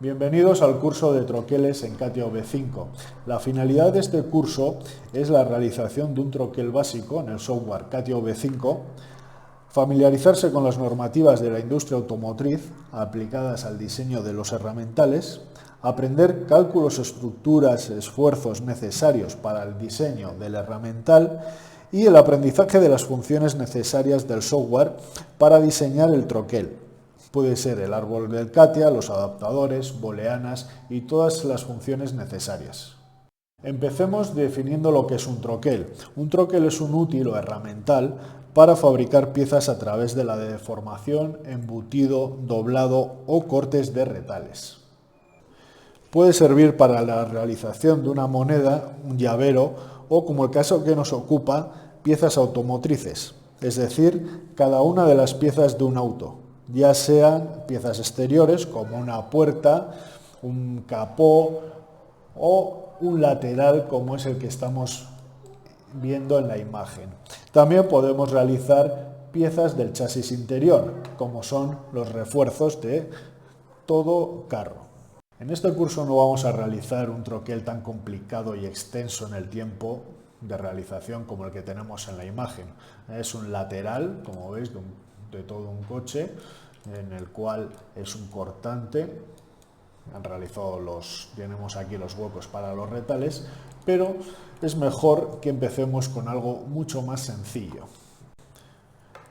Bienvenidos al curso de troqueles en CATIA V5. La finalidad de este curso es la realización de un troquel básico en el software CATIA V5, familiarizarse con las normativas de la industria automotriz aplicadas al diseño de los herramientales, aprender cálculos, estructuras, esfuerzos necesarios para el diseño del herramental y el aprendizaje de las funciones necesarias del software para diseñar el troquel. Puede ser el árbol del CATIA, los adaptadores, booleanas y todas las funciones necesarias. Empecemos definiendo lo que es un troquel. Un troquel es un útil o herramental para fabricar piezas a través de la deformación, embutido, doblado o cortes de retales. Puede servir para la realización de una moneda, un llavero o, como el caso que nos ocupa, piezas automotrices, es decir, cada una de las piezas de un auto, ya sean piezas exteriores como una puerta, un capó o un lateral como es el que estamos viendo en la imagen. También podemos realizar piezas del chasis interior, como son los refuerzos de todo carro. En este curso no vamos a realizar un troquel tan complicado y extenso en el tiempo de realización como el que tenemos en la imagen. Es un lateral, como veis, de todo un coche, en el cual es un cortante. Han realizado tenemos aquí los huecos para los retales, pero es mejor que empecemos con algo mucho más sencillo.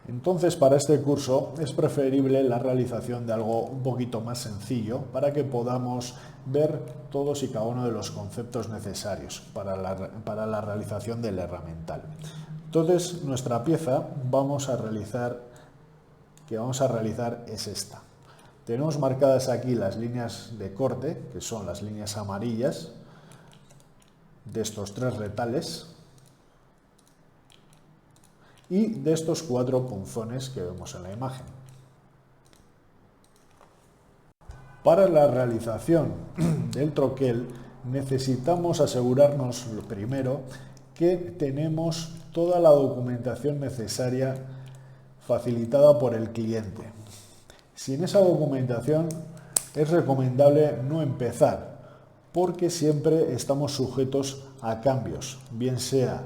Entonces, para este curso es preferible la realización de algo un poquito más sencillo para que podamos ver todos y cada uno de los conceptos necesarios para la realización del herramental. Entonces, nuestra pieza que vamos a realizar es esta. Tenemos marcadas aquí las líneas de corte, que son las líneas amarillas de estos tres retales y de estos cuatro punzones que vemos en la imagen. Para la realización del troquel necesitamos asegurarnos primero que tenemos toda la documentación necesaria facilitada por el cliente. Sin esa documentación es recomendable no empezar, porque siempre estamos sujetos a cambios, bien sea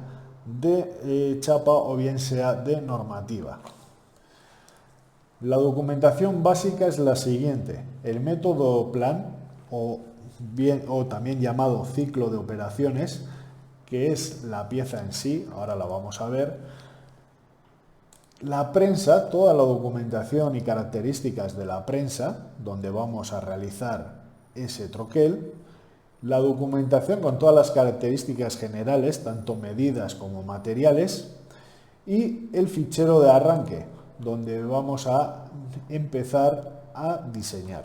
de chapa o bien sea de normativa. La documentación básica es la siguiente: el método plan o también llamado ciclo de operaciones, que es la pieza en sí, ahora la vamos a ver. La prensa, toda la documentación y características de la prensa, donde vamos a realizar ese troquel. La documentación con todas las características generales, tanto medidas como materiales, y el fichero de arranque, donde vamos a empezar a diseñar.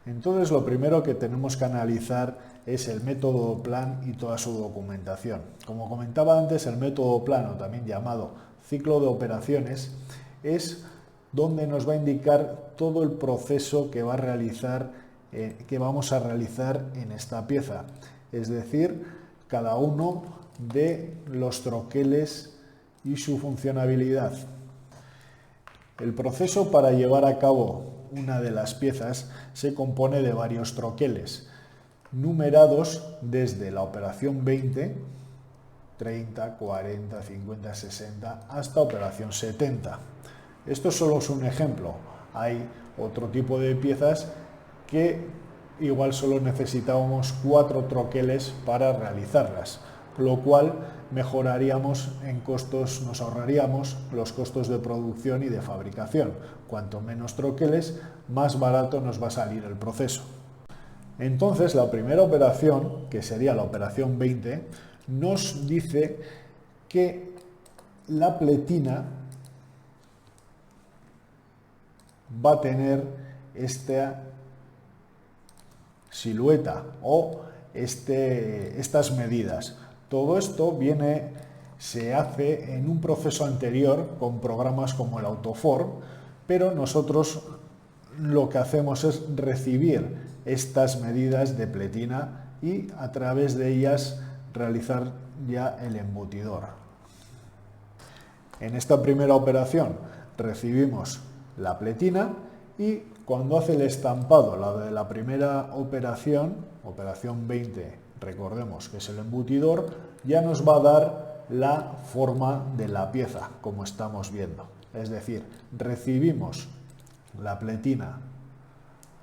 Entonces, lo primero que tenemos que analizar es el método plan y toda su documentación. Como comentaba antes, el método plan, o también llamado ciclo de operaciones, es donde nos va a indicar todo el proceso que vamos a realizar en esta pieza, es decir, cada uno de los troqueles y su funcionabilidad. El proceso para llevar a cabo una de las piezas se compone de varios troqueles, numerados desde la operación 20, 30, 40, 50, 60, hasta operación 70. Esto solo es un ejemplo. Hay otro tipo de piezas que igual solo necesitábamos 4 troqueles para realizarlas, lo cual mejoraríamos en costos, nos ahorraríamos los costos de producción y de fabricación. Cuanto menos troqueles, más barato nos va a salir el proceso. Entonces, la primera operación, que sería la operación 20, nos dice que la pletina va a tener esta silueta o estas medidas. Todo esto se hace en un proceso anterior con programas como el AutoForm, pero nosotros lo que hacemos es recibir estas medidas de pletina y a través de ellas realizar ya el embutidor. En esta primera operación recibimos la pletina y cuando hace el estampado, la de la primera operación, operación 20, recordemos que es el embutidor, ya nos va a dar la forma de la pieza, como estamos viendo. Es decir, recibimos la pletina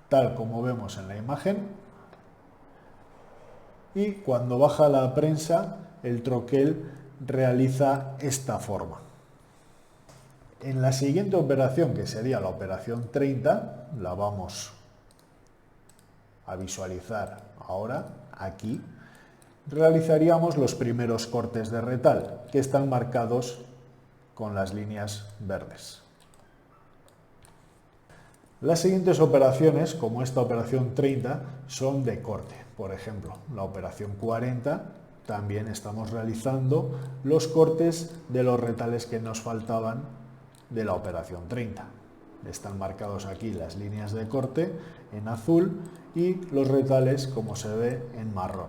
tal como vemos en la imagen y cuando baja la prensa, el troquel realiza esta forma. En la siguiente operación, que sería la operación 30, la vamos a visualizar ahora, aquí, realizaríamos los primeros cortes de retal, que están marcados con las líneas verdes. Las siguientes operaciones, como esta operación 30, son de corte. Por ejemplo, la operación 40, también estamos realizando los cortes de los retales que nos faltaban de la operación 30. Están marcados aquí las líneas de corte en azul y los retales, como se ve, en marrón.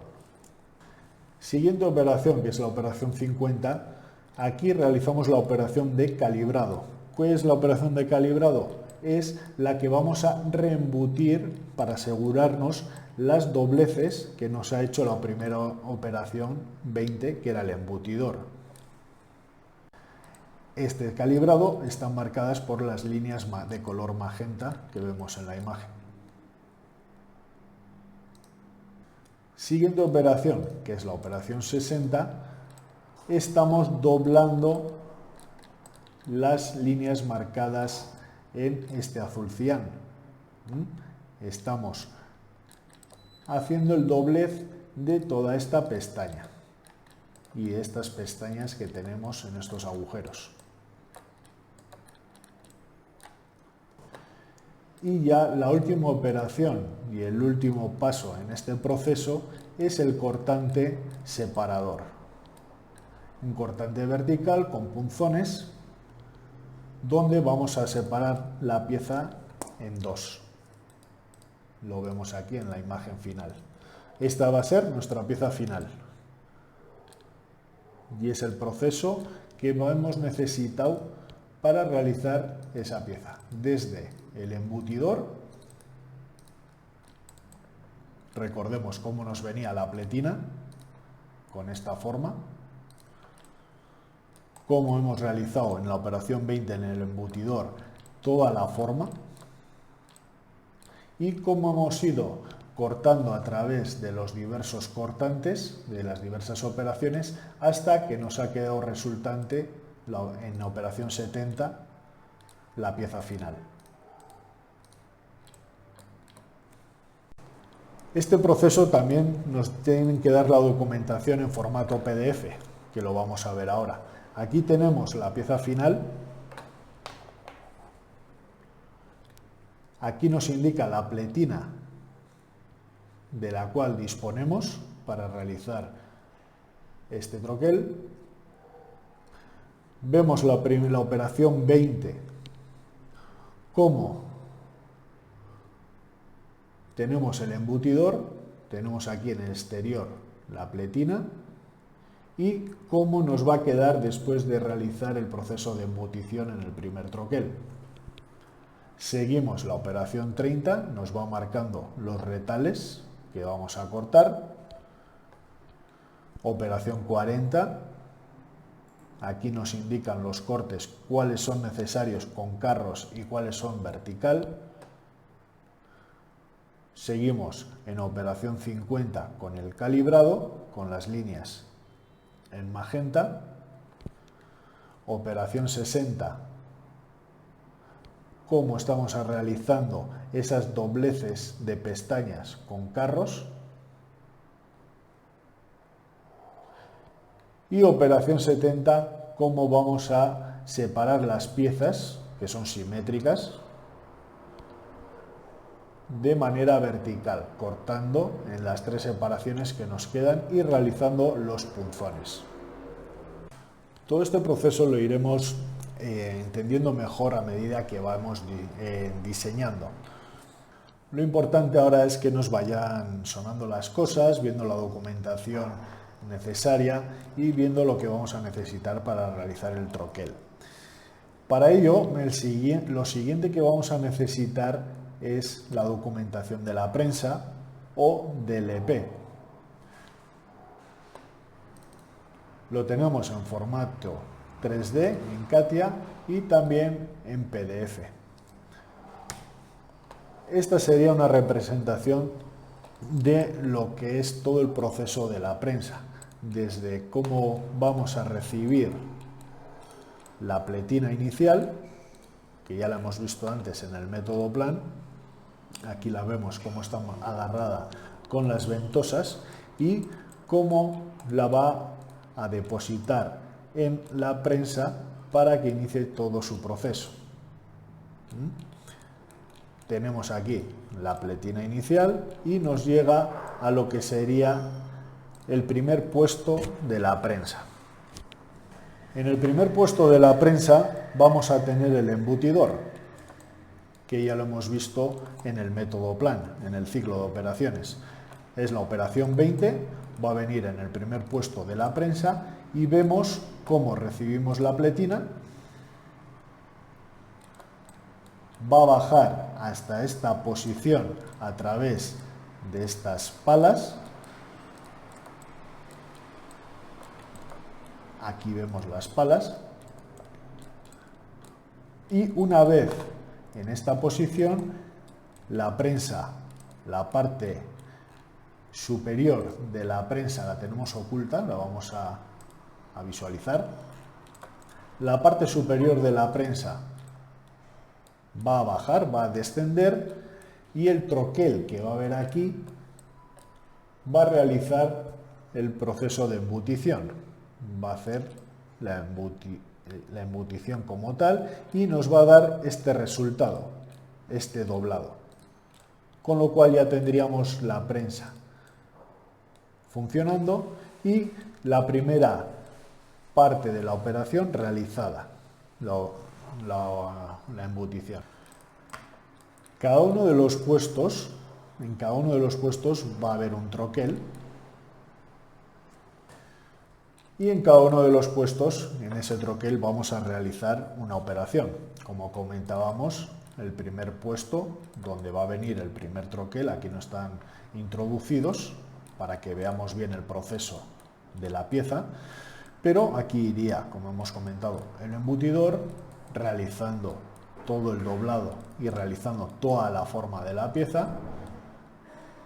Siguiente operación, que es la operación 50, aquí realizamos la operación de calibrado. ¿Qué es la operación de calibrado? Es la que vamos a reembutir para asegurarnos las dobleces que nos ha hecho la primera operación 20, que era el embutidor. Este calibrado están marcadas por las líneas de color magenta que vemos en la imagen. Siguiente operación, que es la operación 60, estamos doblando las líneas marcadas en este azul cian. Estamos haciendo el doblez de toda esta pestaña y estas pestañas que tenemos en estos agujeros. Y ya la última operación y el último paso en este proceso es el cortante separador. Un cortante vertical con punzones donde vamos a separar la pieza en dos. Lo vemos aquí en la imagen final. Esta va a ser nuestra pieza final. Y es el proceso que hemos necesitado para realizar esa pieza. Desde el embutidor, recordemos cómo nos venía la pletina, con esta forma, cómo hemos realizado en la operación 20 en el embutidor toda la forma y cómo hemos ido cortando a través de los diversos cortantes, de las diversas operaciones, hasta que nos ha quedado resultante en la operación 70 la pieza final. Este proceso también nos tienen que dar la documentación en formato PDF, que lo vamos a ver ahora. Aquí tenemos la pieza final. Aquí nos indica la pletina de la cual disponemos para realizar este troquel. Vemos la operación 20, cómo tenemos el embutidor, tenemos aquí en el exterior la pletina y cómo nos va a quedar después de realizar el proceso de embutición en el primer troquel. Seguimos la operación 30, nos va marcando los retales que vamos a cortar. Operación 40, aquí nos indican los cortes, cuáles son necesarios con carros y cuáles son vertical. Seguimos en operación 50 con el calibrado, con las líneas en magenta. Operación 60, cómo estamos realizando esas dobleces de pestañas con carros. Y operación 70, cómo vamos a separar las piezas, que son simétricas, de manera vertical, cortando en las tres separaciones que nos quedan y realizando los punzones. Todo este proceso lo iremos entendiendo mejor a medida que vamos diseñando. Lo importante ahora es que nos vayan sonando las cosas, viendo la documentación necesaria y viendo lo que vamos a necesitar para realizar el troquel. Para ello, lo siguiente que vamos a necesitar es la documentación de la prensa o del EP. Lo tenemos en formato 3D, en CATIA y también en PDF. Esta sería una representación de lo que es todo el proceso de la prensa, desde cómo vamos a recibir la pletina inicial, que ya la hemos visto antes en el método plan. Aquí la vemos cómo está agarrada con las ventosas y cómo la va a depositar en la prensa para que inicie todo su proceso. Tenemos aquí la pletina inicial y nos llega a lo que sería el primer puesto de la prensa. En el primer puesto de la prensa vamos a tener el embutidor, que ya lo hemos visto en el método plan, en el ciclo de operaciones. Es la operación 20, va a venir en el primer puesto de la prensa y vemos cómo recibimos la pletina. Va a bajar hasta esta posición a través de estas palas. Aquí vemos las palas. Y una vez en esta posición, la prensa, la parte superior de la prensa la tenemos oculta, la vamos a visualizar. La parte superior de la prensa va a bajar, va a descender y el troquel que va a haber aquí va a realizar el proceso de embutición. Va a hacer la embutición como tal y nos va a dar este resultado, este doblado. Con lo cual ya tendríamos la prensa funcionando y la primera parte de la operación realizada, la embutición. Cada uno de los puestos, en cada uno de los puestos va a haber un troquel y en cada uno de los puestos, en ese troquel, vamos a realizar una operación. Como comentábamos, el primer puesto donde va a venir el primer troquel, aquí no están introducidos para que veamos bien el proceso de la pieza, pero aquí iría, como hemos comentado, el embutidor realizando todo el doblado y realizando toda la forma de la pieza.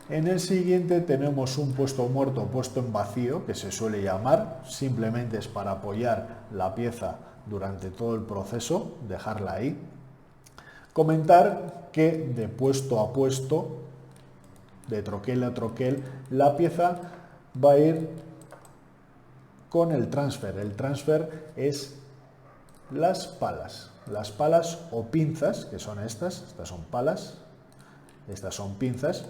En el siguiente tenemos un puesto muerto, puesto en vacío, que se suele llamar, simplemente es para apoyar la pieza durante todo el proceso, dejarla ahí. Comentar que de puesto a puesto, de troquel a troquel, la pieza va a ir con el transfer. El transfer es las palas o pinzas, que son estas son palas, estas son pinzas,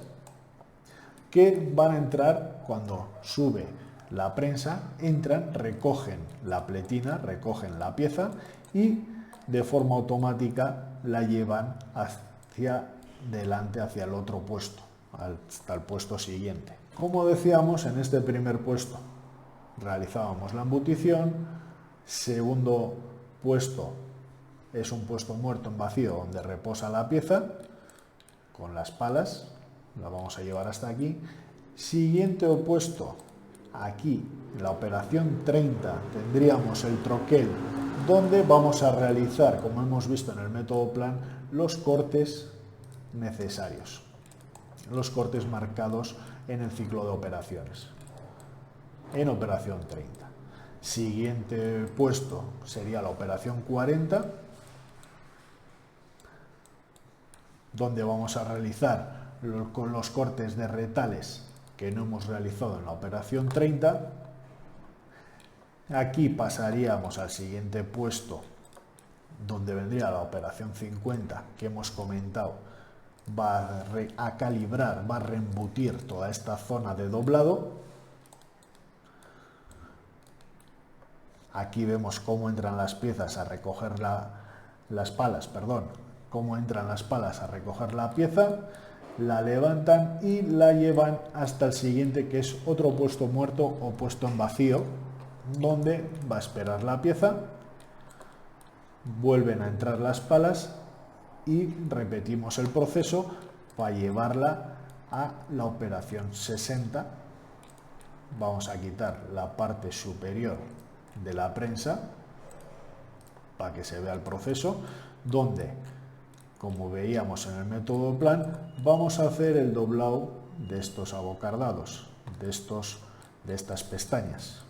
que van a entrar cuando sube la prensa, entran, recogen la pletina, recogen la pieza y de forma automática la llevan hacia delante, hacia el otro puesto, hasta el puesto siguiente. Como decíamos, en este primer puesto realizábamos la embutición, segundo puesto es un puesto muerto en vacío donde reposa la pieza con las palas, la vamos a llevar hasta aquí. Siguiente puesto, aquí en la operación 30 tendríamos el troquel donde vamos a realizar, como hemos visto en el método plan, los cortes necesarios, los cortes marcados en el ciclo de operaciones, en operación 30. Siguiente puesto sería la operación 40, donde vamos a realizar con los cortes de retales que no hemos realizado en la operación 30. Aquí pasaríamos al siguiente puesto, donde vendría la operación 50, que hemos comentado, va a calibrar, va a reembutir toda esta zona de doblado. Aquí vemos cómo entran las piezas a recoger cómo entran las palas a recoger la pieza, la levantan y la llevan hasta el siguiente, que es otro puesto muerto o puesto en vacío, donde va a esperar la pieza. vuelven a entrar las palas y repetimos el proceso para llevarla a la operación 60. Vamos a quitar la parte superior de la prensa para que se vea el proceso, donde, como veíamos en el método plan, vamos a hacer el doblado de estos abocardados, de estas pestañas.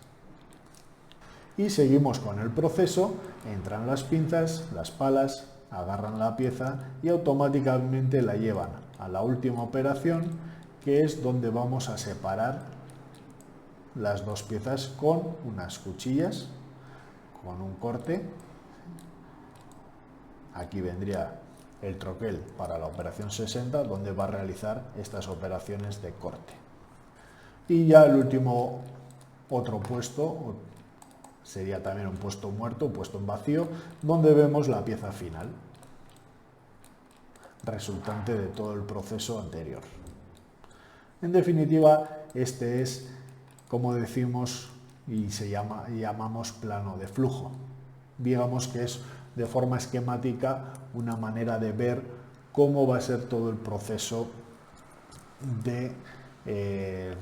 Y seguimos con el proceso, entran las pinzas, las palas, agarran la pieza y automáticamente la llevan a la última operación, que es donde vamos a separar las dos piezas con unas cuchillas, con un corte. Aquí vendría el troquel para la operación 60, donde va a realizar estas operaciones de corte. Y ya el último, otro puesto, sería también un puesto muerto, un puesto en vacío, donde vemos la pieza final, resultante de todo el proceso anterior. En definitiva, este es, como decimos, y llamamos plano de flujo. Digamos que es de forma esquemática una manera de ver cómo va a ser todo el proceso de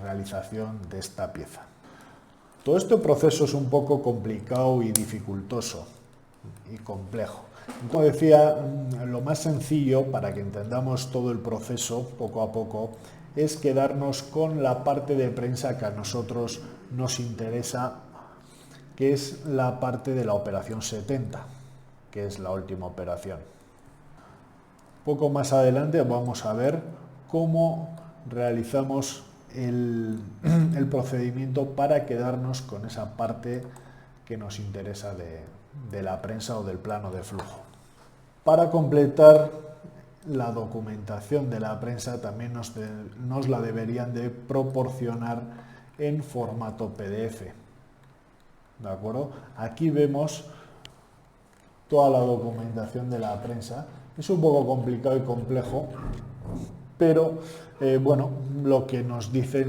realización de esta pieza. Todo este proceso es un poco complicado y dificultoso y complejo. Como decía, lo más sencillo para que entendamos todo el proceso poco a poco es quedarnos con la parte de prensa que a nosotros nos interesa, que es la parte de la operación 70, que es la última operación. Poco más adelante vamos a ver cómo realizamos el procedimiento para quedarnos con esa parte que nos interesa de la prensa o del plano de flujo. Para completar la documentación de la prensa también nos la deberían de proporcionar en formato PDF. ¿De acuerdo? Aquí vemos toda la documentación de la prensa. Es un poco complicado y complejo, pero bueno, lo que nos dice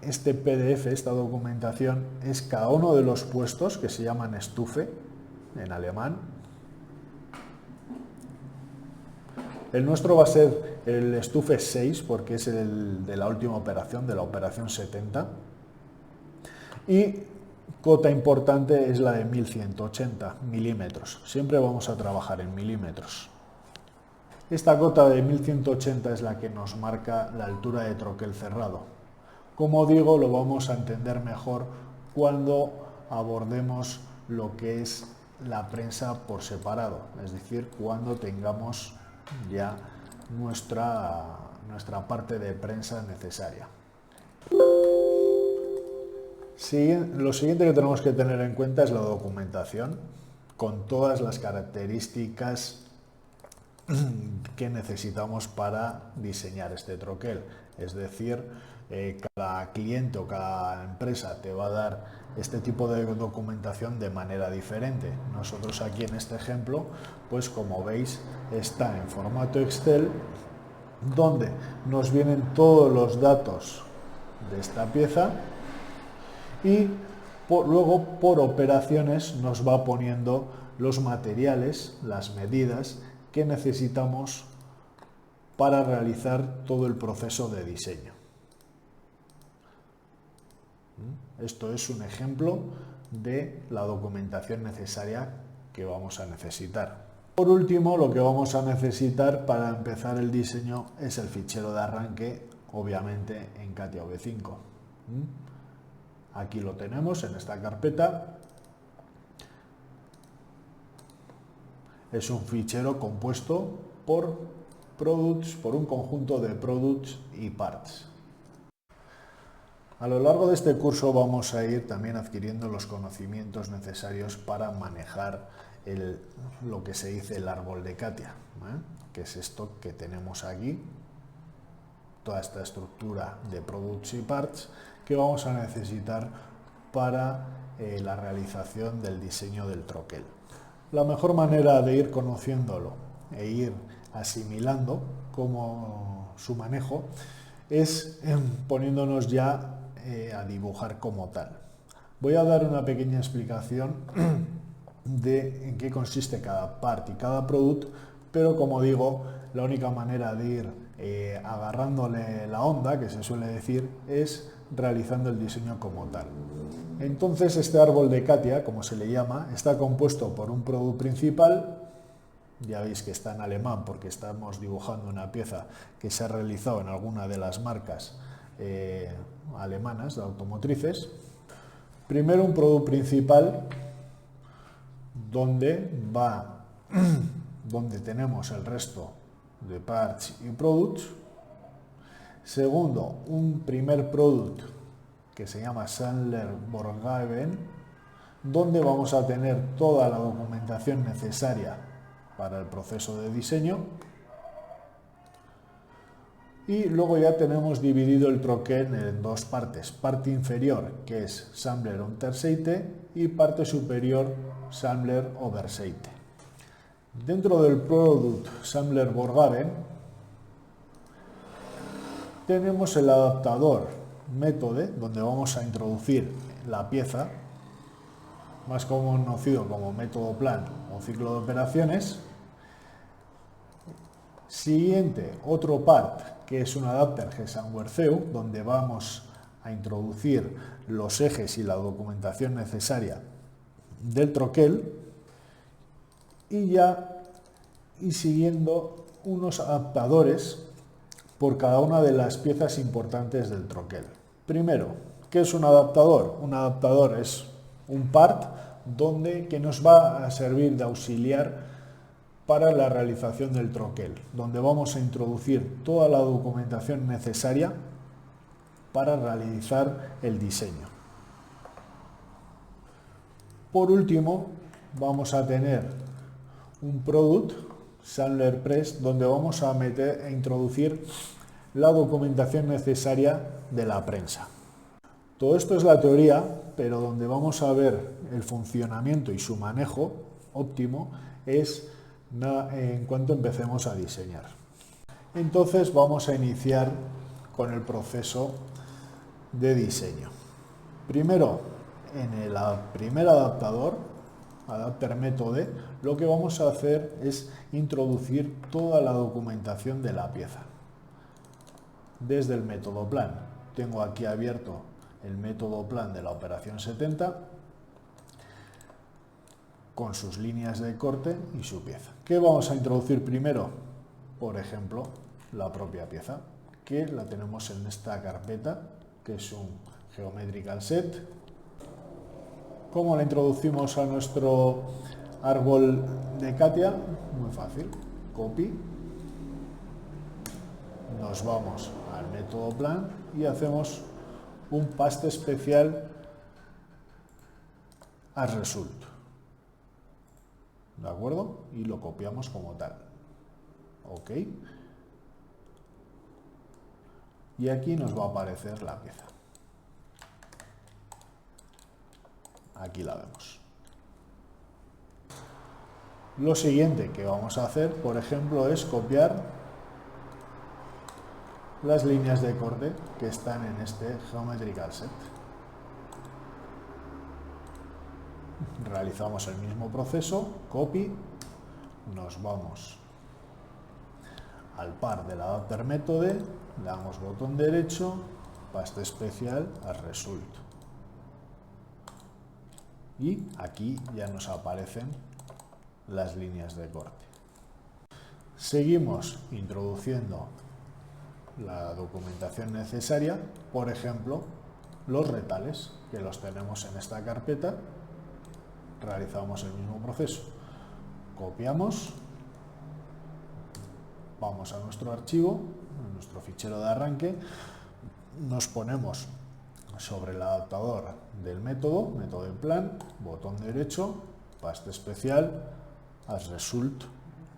este PDF, esta documentación, es cada uno de los puestos, que se llaman Stufe en alemán. El nuestro va a ser el Stufe 6 porque es el de la última operación, de la operación 70. Y cota importante es la de 1180 milímetros. Siempre vamos a trabajar en milímetros. Esta cota de 1180 es la que nos marca la altura de troquel cerrado. Como digo, lo vamos a entender mejor cuando abordemos lo que es la prensa por separado, es decir, cuando tengamos ya nuestra parte de prensa necesaria. Lo siguiente que tenemos que tener en cuenta es la documentación, con todas las características que necesitamos para diseñar este troquel. Es decir, cada cliente o cada empresa te va a dar este tipo de documentación de manera diferente. Nosotros aquí en este ejemplo, pues como veis, está en formato Excel, donde nos vienen todos los datos de esta pieza y luego por operaciones nos va poniendo los materiales, las medidas que necesitamos para realizar todo el proceso de diseño. Esto es un ejemplo de la documentación necesaria que vamos a necesitar. Por último, lo que vamos a necesitar para empezar el diseño es el fichero de arranque, obviamente en CATIA V5. Aquí lo tenemos en esta carpeta. Es un fichero compuesto por products, por un conjunto de products y parts. A lo largo de este curso vamos a ir también adquiriendo los conocimientos necesarios para manejar lo que se dice el árbol de CATIA, que es esto que tenemos aquí, toda esta estructura de products y parts que vamos a necesitar para la realización del diseño del troquel. La mejor manera de ir conociéndolo e ir asimilando su manejo es poniéndonos ya a dibujar como tal. Voy a dar una pequeña explicación de en qué consiste cada part y cada product, pero como digo, la única manera de ir agarrándole la onda, que se suele decir, es realizando el diseño como tal. Entonces este árbol de Katia, como se le llama, está compuesto por un product principal. Ya veis que está en alemán porque estamos dibujando una pieza que se ha realizado en alguna de las marcas alemanas de automotrices. Primero un producto principal donde tenemos el resto de parts y products. Segundo, un primer product que se llama Sammler-Vorgaben, donde vamos a tener toda la documentación necesaria para el proceso de diseño. Y luego ya tenemos dividido el troquel en dos partes. Parte inferior, que es Sammler Unterseite, y parte superior, Sammler Oberseite. Dentro del product Sammler-Vorgaben tenemos el adaptador método, donde vamos a introducir la pieza, más conocido como método plan o ciclo de operaciones. Siguiente, otro part, que es un adapter Gesamtwerkzeug, donde vamos a introducir los ejes y la documentación necesaria del troquel. Y siguiendo unos adaptadores por cada una de las piezas importantes del troquel. Primero, ¿qué es un adaptador? Un adaptador es un part que nos va a servir de auxiliar para la realización del troquel, donde vamos a introducir toda la documentación necesaria para realizar el diseño. Por último, vamos a tener un product, Sammler Press, donde vamos a introducir la documentación necesaria de la prensa. Todo esto es la teoría, pero donde vamos a ver el funcionamiento y su manejo óptimo es en cuanto empecemos a diseñar. Entonces vamos a iniciar con el proceso de diseño. Primero, en el primer adaptador, adapter método, lo que vamos a hacer es introducir toda la documentación de la pieza. Desde el método plan, tengo aquí abierto el método plan de la operación 70, con sus líneas de corte y su pieza. ¿Qué vamos a introducir primero? Por ejemplo, la propia pieza, que la tenemos en esta carpeta, que es un Geometrical Set. ¿Cómo la introducimos a nuestro árbol de Katia? Muy fácil. Copy. Nos vamos al método plan y hacemos un paste especial as result. ¿De acuerdo? Y lo copiamos como tal. Ok. Y aquí nos va a aparecer la pieza. Aquí la vemos. Lo siguiente que vamos a hacer, por ejemplo, es copiar las líneas de corte que están en este Geometrical Set. Realizamos el mismo proceso, copy, nos vamos al par del adapter método, le damos botón derecho, paste especial as result. Y aquí ya nos aparecen las líneas de corte. Seguimos introduciendo la documentación necesaria, por ejemplo, los retales, que los tenemos en esta carpeta. Realizamos el mismo proceso. Copiamos, vamos a nuestro archivo, a nuestro fichero de arranque, nos ponemos sobre el adaptador del método en plan, botón derecho, paste especial, as result,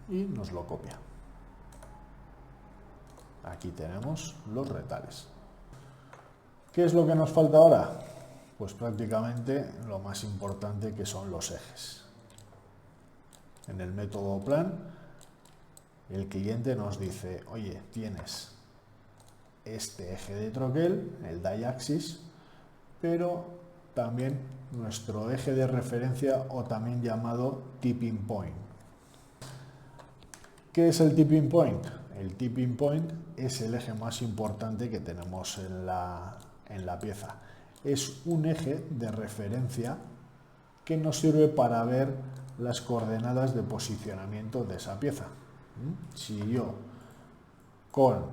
y nos lo copia. Aquí tenemos los retales. ¿Qué es lo que nos falta ahora? Pues prácticamente lo más importante, que son los ejes. En el método plan, el cliente nos dice, oye, tienes este eje de troquel, el die axis, pero también nuestro eje de referencia o también llamado tipping point. ¿Qué es el tipping point? El tipping point es el eje más importante que tenemos en la pieza. Es un eje de referencia que nos sirve para ver las coordenadas de posicionamiento de esa pieza. Si yo con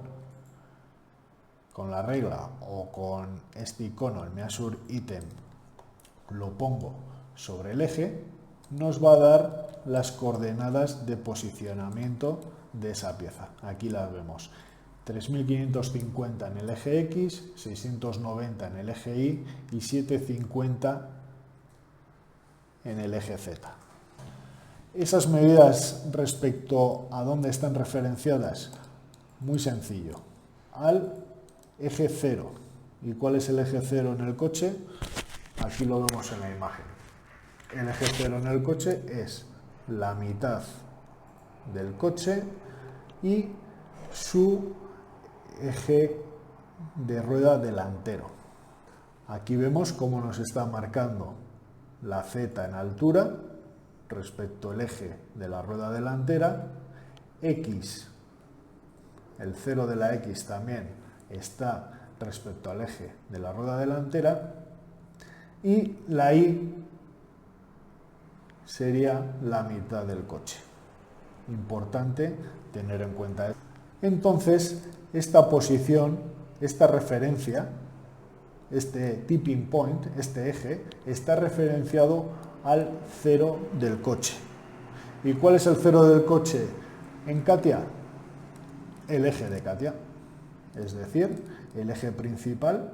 la regla o con este icono, el Measure Item, lo pongo sobre el eje, nos va a dar las coordenadas de posicionamiento de esa pieza. Aquí las vemos. 3550 en el eje X, 690 en el eje Y y 750 en el eje Z. Esas medidas respecto a dónde están referenciadas, muy sencillo, al eje 0. ¿Y cuál es el eje 0 en el coche? Aquí lo vemos en la imagen. El eje 0 en el coche es la mitad del coche y su eje de rueda delantero. Aquí vemos cómo nos está marcando la Z en altura respecto al eje de la rueda delantera. X, el 0 de la X también está respecto al eje de la rueda delantera, y la Y sería la mitad del coche. Importante tener en cuenta esto. Entonces, esta posición, esta referencia, este tipping point, este eje, está referenciado al 0 del coche. ¿Y cuál es el 0 del coche en CATIA? El eje de CATIA, es decir, el eje principal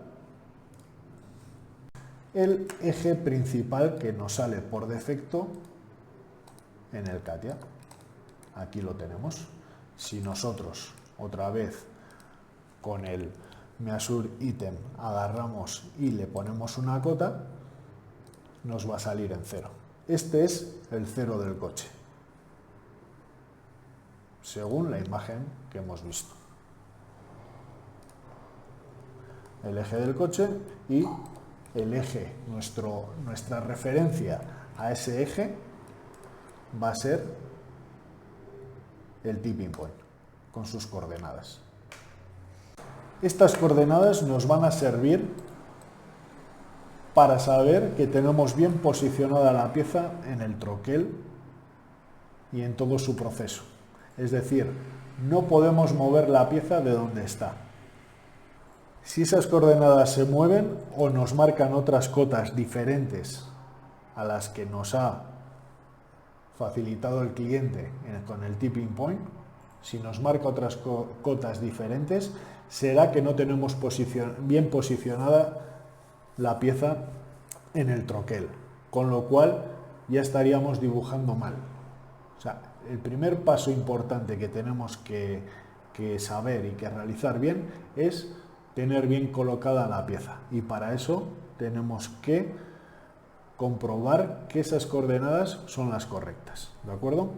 que nos sale por defecto en el CATIA. Aquí lo tenemos. Si nosotros, otra vez, con el Measure Item agarramos y le ponemos una cota, nos va a salir en 0. Este es el 0 del coche, según la imagen que hemos visto. El eje del coche y el eje, nuestra referencia a ese eje va a ser el tipping point, con sus coordenadas. Estas coordenadas nos van a servir para saber que tenemos bien posicionada la pieza en el troquel y en todo su proceso. Es decir, no podemos mover la pieza de donde está. Si esas coordenadas se mueven o nos marcan otras cotas diferentes a las que nos ha facilitado el cliente con el tipping point, si nos marca otras cotas diferentes, será que no tenemos bien posicionada la pieza en el troquel, con lo cual ya estaríamos dibujando mal. O sea, el primer paso importante que tenemos que saber y que realizar bien es tener bien colocada la pieza, y para eso tenemos que comprobar que esas coordenadas son las correctas, ¿de acuerdo?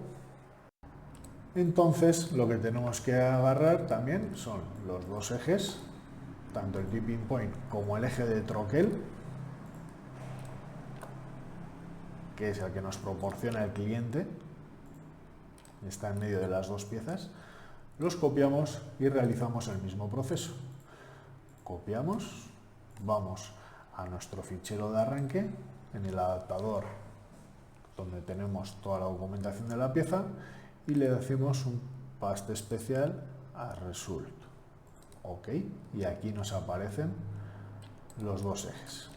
Entonces, lo que tenemos que agarrar también son los dos ejes, tanto el tipping point como el eje de troquel, que es el que nos proporciona el cliente, está en medio de las dos piezas. Los copiamos y realizamos el mismo proceso. Copiamos, vamos a nuestro fichero de arranque, en el adaptador donde tenemos toda la documentación de la pieza, y le decimos un paste especial a Result. OK, y aquí nos aparecen los dos ejes.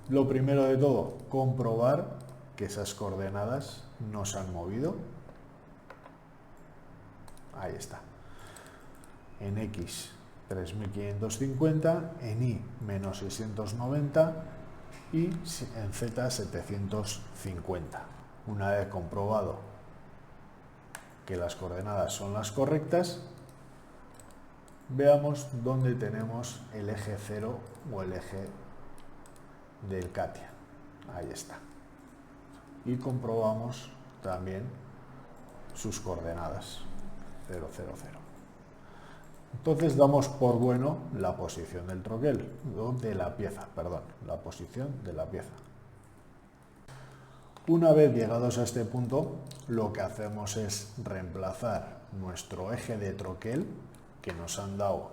Lo primero de todo, comprobar que esas coordenadas no se han movido. Ahí está. En X 3550, en Y menos 690 y en Z 750. Una vez comprobado que las coordenadas son las correctas, veamos dónde tenemos el eje 0 o el eje del CATIA. Ahí está. Y comprobamos también sus coordenadas. 0, 0, 0. Entonces damos por bueno la posición del troquel, de la pieza, perdón, la posición de la pieza. Una vez llegados a este punto, lo que hacemos es reemplazar nuestro eje de troquel que nos han dado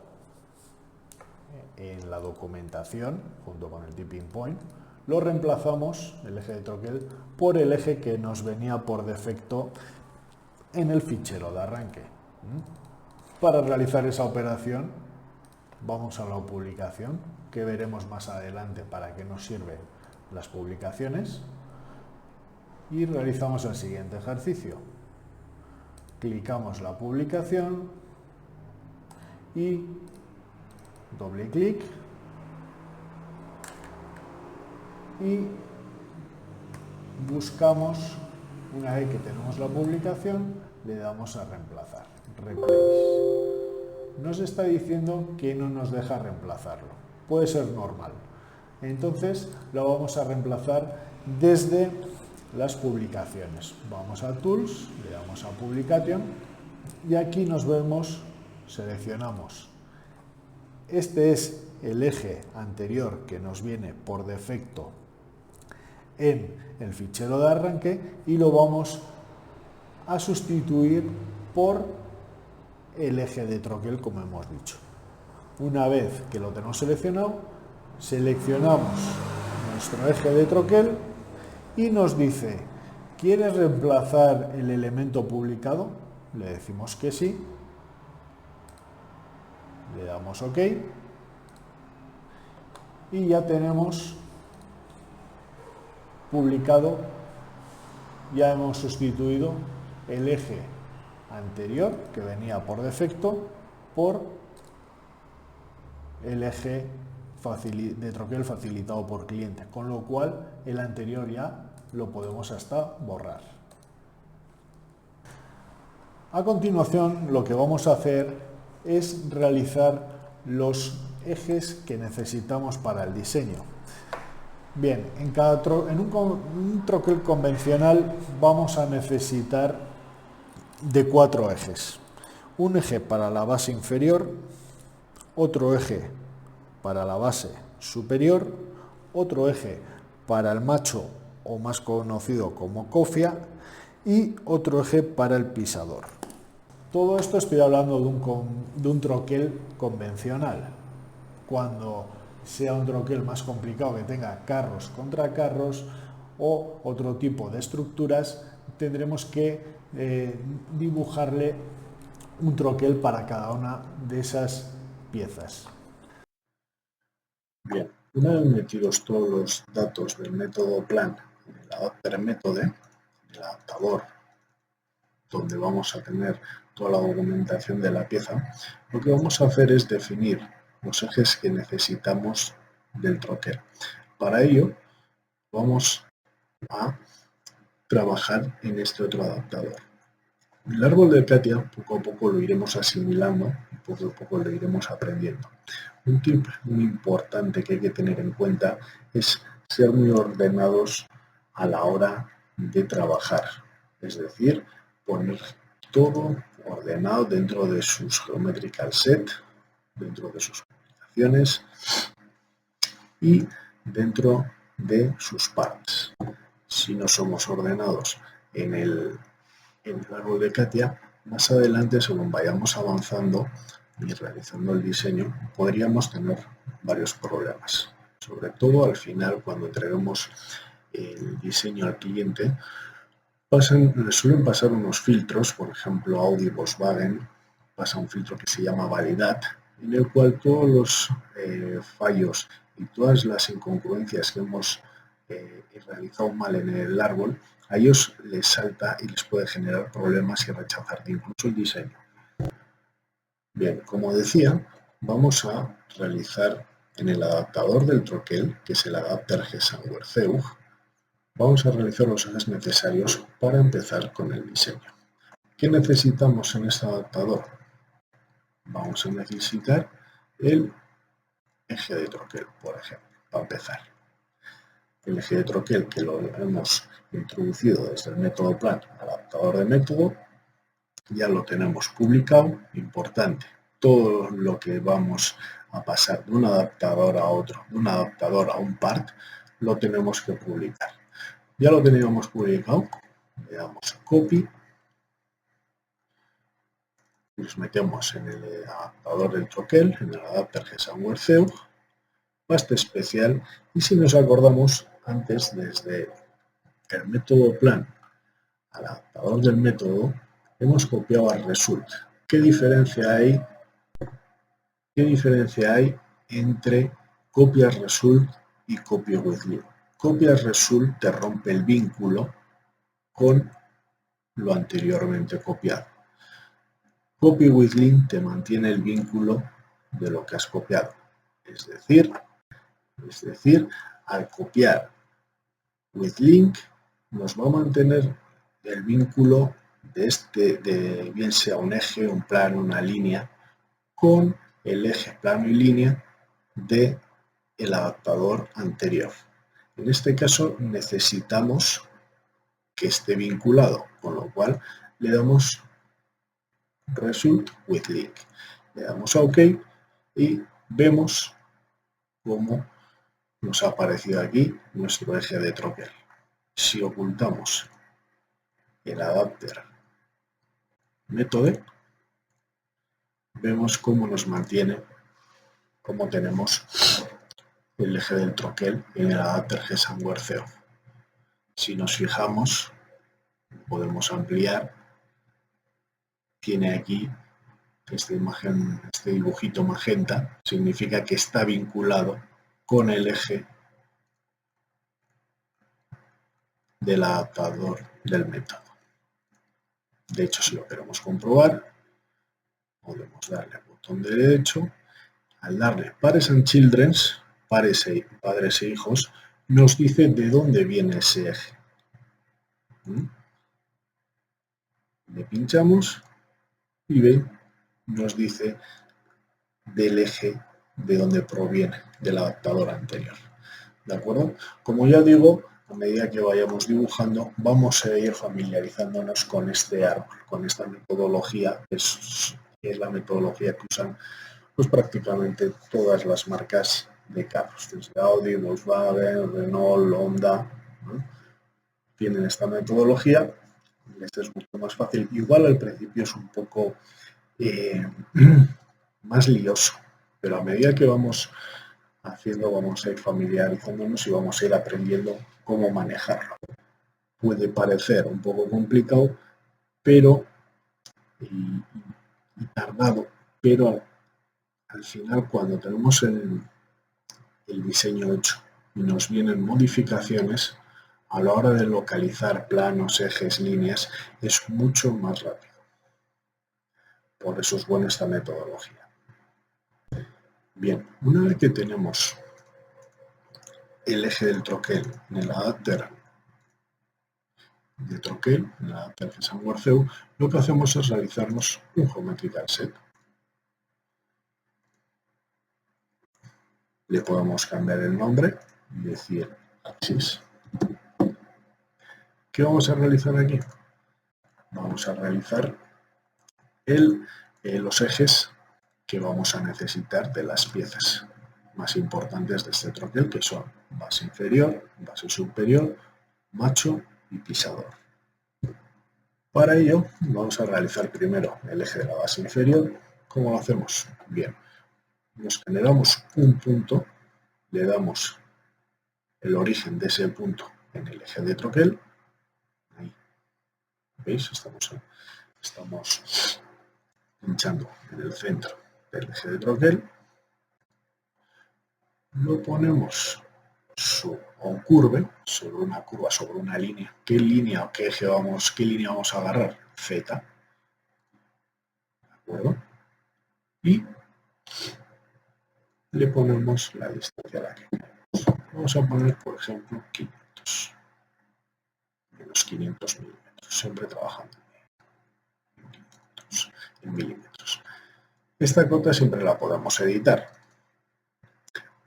en la documentación junto con el tipping point. Lo reemplazamos, el eje de troquel, por el eje que nos venía por defecto en el fichero de arranque. Para realizar esa operación vamos a la publicación, que veremos más adelante para qué nos sirven las publicaciones, y realizamos el siguiente ejercicio. Clicamos la publicación y doble clic y buscamos, una vez que tenemos la publicación, le damos a reemplazar, replace. Nos está diciendo que no nos deja reemplazarlo, puede ser normal. Entonces lo vamos a reemplazar desde las publicaciones. Vamos a Tools, le damos a Publication y aquí nos vemos, seleccionamos. Este es el eje anterior que nos viene por defecto en el fichero de arranque y lo vamos a sustituir por el eje de troquel, como hemos dicho. Una vez que lo tenemos seleccionado, seleccionamos nuestro eje de troquel y nos dice: ¿quieres reemplazar el elemento publicado? Le decimos que sí, le damos OK y ya tenemos publicado, ya hemos sustituido el eje anterior que venía por defecto por el eje de troquel facilitado por cliente, con lo cual el anterior ya lo podemos hasta borrar. A continuación, lo que vamos a hacer es realizar los ejes que necesitamos para el diseño. Bien, en un troquel convencional vamos a necesitar de 4 ejes. Un eje para la base inferior, otro eje para la base superior, otro eje para el macho o más conocido como cofia y otro eje para el pisador. Todo esto estoy hablando de un troquel convencional. Cuando sea un troquel más complicado que tenga carros contra carros o otro tipo de estructuras, tendremos que dibujarle un troquel para cada una de esas piezas. Bien, una vez metidos todos los datos del método plan en el adapter méthode, el adaptador, donde vamos a tener toda la documentación de la pieza, lo que vamos a hacer es definir los ejes que necesitamos del troquel. Para ello, vamos a trabajar en este otro adaptador. El árbol de Katia poco a poco lo iremos asimilando y poco a poco lo iremos aprendiendo. Un tip muy importante que hay que tener en cuenta es ser muy ordenados a la hora de trabajar, es decir, poner todo ordenado dentro de sus geometrical set, dentro de sus publicaciones y dentro de sus parts. Si no somos ordenados en el árbol de Katia, más adelante, según vayamos avanzando y realizando el diseño, podríamos tener varios problemas. Sobre todo al final, cuando entreguemos el diseño al cliente, le suelen pasar unos filtros, por ejemplo, Audi, Volkswagen, pasa un filtro que se llama Validad, en el cual todos los fallos y todas las incongruencias que hemos realizado mal en el árbol, a ellos les salta y les puede generar problemas y rechazarte incluso el diseño. Bien, como decía, vamos a realizar en el adaptador del troquel, que es el adapter Gesamtwerkzeug, vamos a realizar los ejes necesarios para empezar con el diseño. ¿Qué necesitamos en este adaptador? Vamos a necesitar el eje de troquel, por ejemplo, para empezar. El eje de troquel que lo hemos introducido desde el método plan adaptador de método, ya lo tenemos publicado, importante. todo lo que vamos a pasar de un adaptador a otro, de un adaptador a un part, lo tenemos que publicar. Ya lo teníamos publicado, le damos copy, nos metemos en el adaptador del troquel, en el adapter GSamuelCeug, pasta especial, y si nos acordamos, antes desde el método plan al adaptador del método, hemos copiado al result. ¿Qué diferencia hay entre copias result y copy with link? Copias result te rompe el vínculo con lo anteriormente copiado. Copy with link te mantiene el vínculo de lo que has copiado. Es decir, al copiar with link nos va a mantener el vínculo de bien sea un eje, un plano, una línea, con el eje, plano y línea del adaptador anterior. En este caso necesitamos que esté vinculado, con lo cual le damos result with link. Le damos a OK y vemos cómo nos ha aparecido aquí nuestro eje de troquel. Si ocultamos el adapter método, vemos cómo nos mantiene, cómo tenemos el eje del troquel en el adapter GSamuelCeug. Si nos fijamos, podemos ampliar, tiene aquí esta imagen, este dibujito magenta, significa que está vinculado con el eje del adaptador del método. De hecho, si lo queremos comprobar, podemos darle al botón derecho. Al darle Pares and Children, padres e hijos, nos dice de dónde viene ese eje. Le pinchamos y ven, nos dice del eje de donde proviene, del adaptador anterior. ¿De acuerdo? Como ya digo, a medida que vayamos dibujando, vamos a ir familiarizándonos con este árbol, con esta metodología, que es la metodología que usan pues prácticamente todas las marcas de carros, desde Audi, Volkswagen, Renault, Honda, ¿no? Tienen esta metodología, les es mucho más fácil. Igual al principio es un poco más lioso, pero a medida que vamos haciendo, vamos a ir familiarizándonos y vamos a ir aprendiendo cómo manejarlo. Puede parecer un poco complicado, pero y tardado, pero al final, cuando tenemos el diseño hecho y nos vienen modificaciones, a la hora de localizar planos, ejes, líneas, es mucho más rápido. Por eso es buena esta metodología. Bien, una vez que tenemos el eje del troquel en el adapter de troquel, en el adapter GSamuelCeug, lo que hacemos es realizarnos un geometrical set. Le podemos cambiar el nombre y decir axis. ¿Qué vamos a realizar aquí? Vamos a realizar los ejes que vamos a necesitar de las piezas más importantes de este troquel, que son base inferior, base superior, macho y pisador. Para ello vamos a realizar primero el eje de la base inferior. ¿Cómo lo hacemos? Bien, nos generamos un punto, le damos el origen de ese punto en el eje de troquel. Ahí, ¿veis? Estamos pinchando en el centro del eje de troquel. Lo ponemos on curve, sobre una curva, sobre una línea. ¿Qué línea o qué eje qué línea vamos a agarrar? Z. ¿De acuerdo? Y le ponemos la distancia a la que queremos. Vamos a poner, por ejemplo, 500. Menos 500 milímetros. Siempre trabajando en milímetros. Esta cota siempre la podemos editar.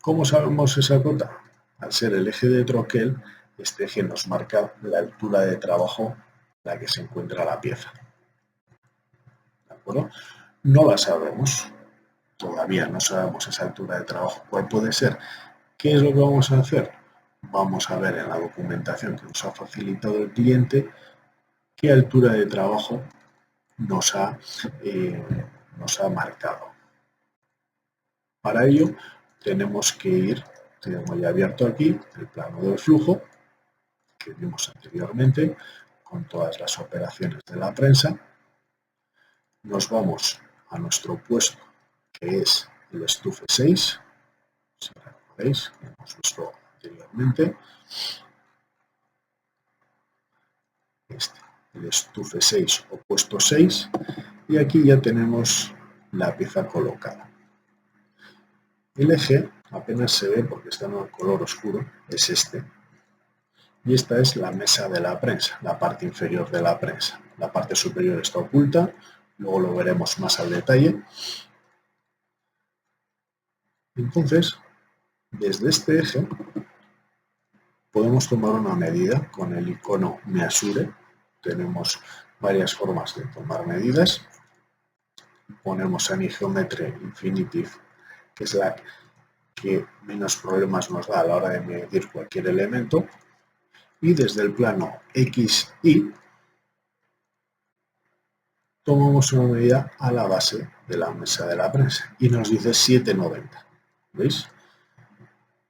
¿Cómo sabemos esa cota? Al ser el eje de troquel, este eje nos marca la altura de trabajo en la que se encuentra la pieza. ¿De acuerdo? No la sabemos. todavía no sabemos esa altura de trabajo cuál puede ser. ¿Qué es lo que vamos a hacer? Vamos a ver en la documentación que nos ha facilitado el cliente qué altura de trabajo nos ha marcado. Para ello tenemos que ir, tenemos ya abierto aquí el plano del flujo que vimos anteriormente con todas las operaciones de la prensa. Nos vamos a nuestro puesto que es el estufe 6, si recordáis, que hemos visto anteriormente. El estufe 6 o puesto 6, y aquí ya tenemos la pieza colocada. El eje apenas se ve porque está en el color oscuro, es este. Y esta es la mesa de la prensa, la parte inferior de la prensa. La parte superior está oculta, luego lo veremos más al detalle. Entonces, desde este eje podemos tomar una medida con el icono Measure. Tenemos varias formas de tomar medidas. Ponemos en Geometry Infinitive, que es la que menos problemas nos da a la hora de medir cualquier elemento. Y desde el plano XY tomamos una medida a la base de la mesa de la prensa y nos dice 790. ¿Veis?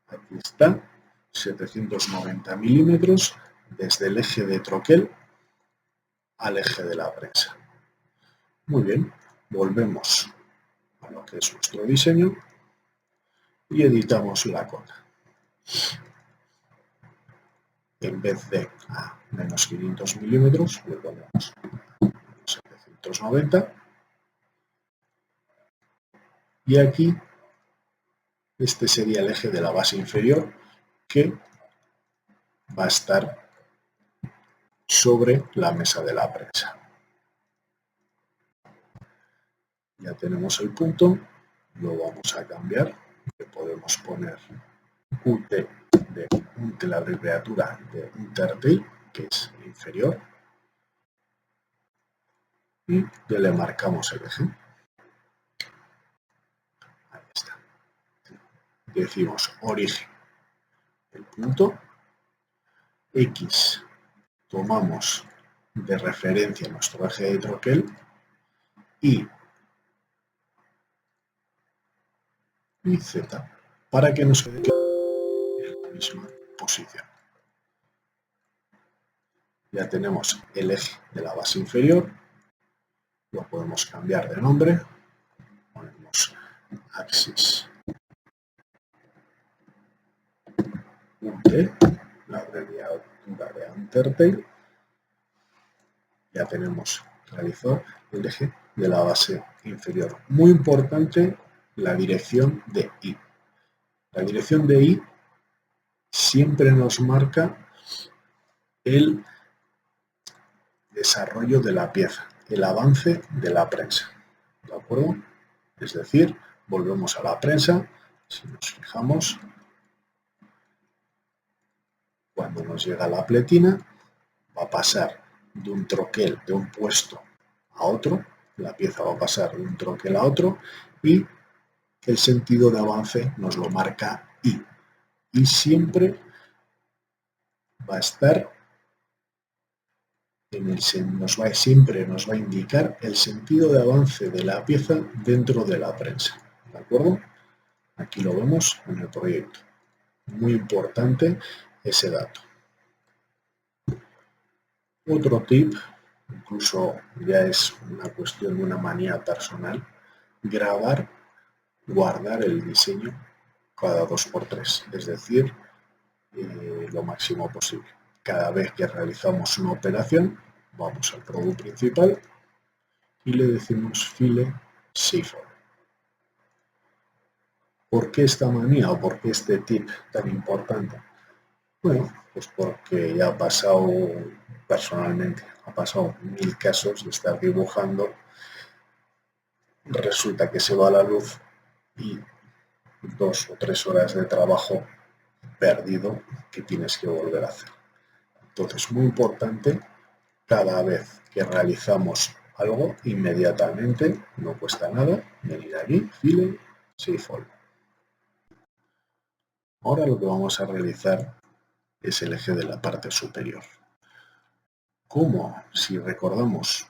Aquí está, 790 milímetros desde el eje de troquel al eje de la prensa. Muy bien, volvemos a lo que es nuestro diseño y editamos la cota. En vez de a menos 500 milímetros, le ponemos 790. Y aquí, este sería el eje de la base inferior que va a estar sobre la mesa de la prensa. Ya tenemos el punto, lo vamos a cambiar, le podemos poner UT, la abreviatura de Intertail, que es inferior, y ya le marcamos el eje. Ahí está. Decimos origen, el punto, X, tomamos de referencia nuestro eje de troquel, y Z, para que nos quede en la misma posición. Ya tenemos el eje de la base inferior, lo podemos cambiar de nombre, ponemos Axis UT, la abreviatura de Intertail. Ya tenemos realizado el eje de la base inferior. Muy importante la dirección de Y. La dirección de Y siempre nos marca el desarrollo de la pieza, el avance de la prensa. ¿De acuerdo? Es decir, volvemos a la prensa, si nos fijamos, cuando nos llega la pletina, va a pasar de un troquel, de un puesto a otro, la pieza va a pasar de un troquel a otro y el sentido de avance nos lo marca Y. Y siempre va a estar siempre nos va a indicar el sentido de avance de la pieza dentro de la prensa. ¿De acuerdo? Aquí lo vemos en el proyecto. Muy importante ese dato. Otro tip, incluso ya es una cuestión de una manía personal, grabar, guardar el diseño cada 2×3, es decir, lo máximo posible. Cada vez que realizamos una operación, vamos al producto principal y le decimos File Save. ¿Por qué esta manía o por qué este tip tan importante? Bueno, pues porque ya ha pasado, personalmente, ha pasado 1000 casos de estar dibujando, resulta que se va la luz y 2 o 3 horas de trabajo perdido que tienes que volver a hacer. Entonces, muy importante, cada vez que realizamos algo inmediatamente, no cuesta nada, venir aquí, File, Save All. Ahora lo que vamos a realizar es el eje de la parte superior. Como, si recordamos,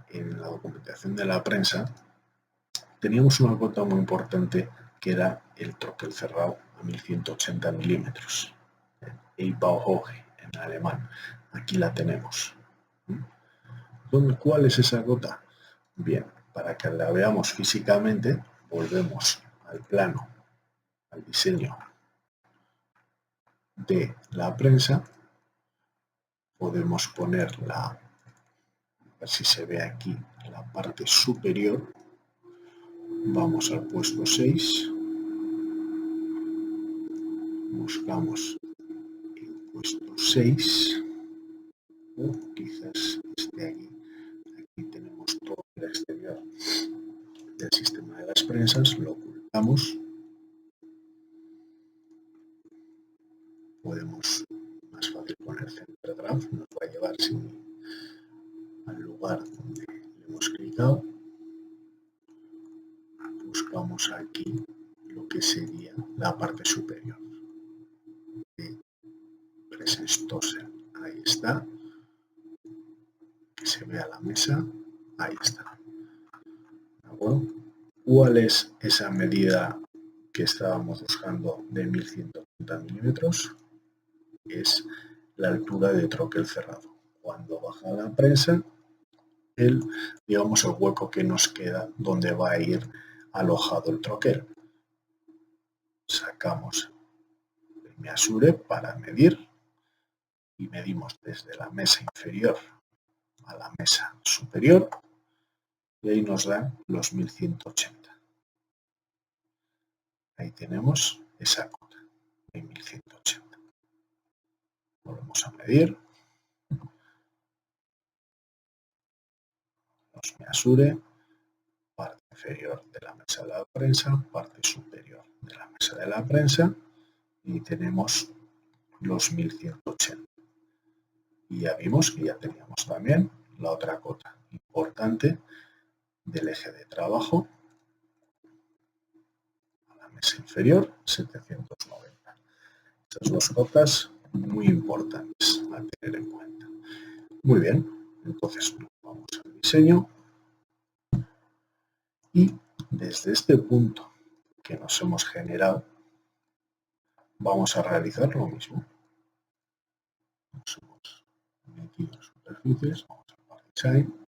en la documentación de la prensa, teníamos una cota muy importante que era el troquel cerrado a 1180 milímetros, Eibauhoge en alemán. Aquí la tenemos. ¿Cuál es esa cota? Bien, para que la veamos físicamente, volvemos al plano, al diseño de la prensa. Podemos ponerla, a ver si se ve aquí, la parte superior. Vamos al puesto 6. Buscamos el puesto 6. O quizás esté aquí. Aquí tenemos todo el exterior del sistema de las prensas. Lo ocultamos. Podemos, más fácil, poner Center Draft. Nos va a llevar al lugar donde le hemos clicado. Buscamos aquí lo que sería la parte superior de Presence Toser. Ahí está. Que se vea la mesa. Ahí está. ¿De acuerdo? ¿Cuál es esa medida que estábamos buscando de 1180 milímetros? Es la altura de troquel cerrado. Cuando baja la prensa, digamos el hueco que nos queda donde va a ir alojado el troquel. Sacamos el measure para medir y medimos desde la mesa inferior a la mesa superior y ahí nos dan los 1180. Ahí tenemos esa cota de 1180. Volvemos a medir. Los measure, parte inferior de la mesa de la prensa, parte superior de la mesa de la prensa y tenemos los 1180. Y ya vimos que ya teníamos también la otra cota importante del eje de trabajo a la mesa inferior, 790. Estas dos cotas muy importantes a tener en cuenta. Muy bien, entonces vamos al diseño y desde este punto que nos hemos generado vamos a realizar lo mismo. Nos hemos metido en superficies, vamos a Design.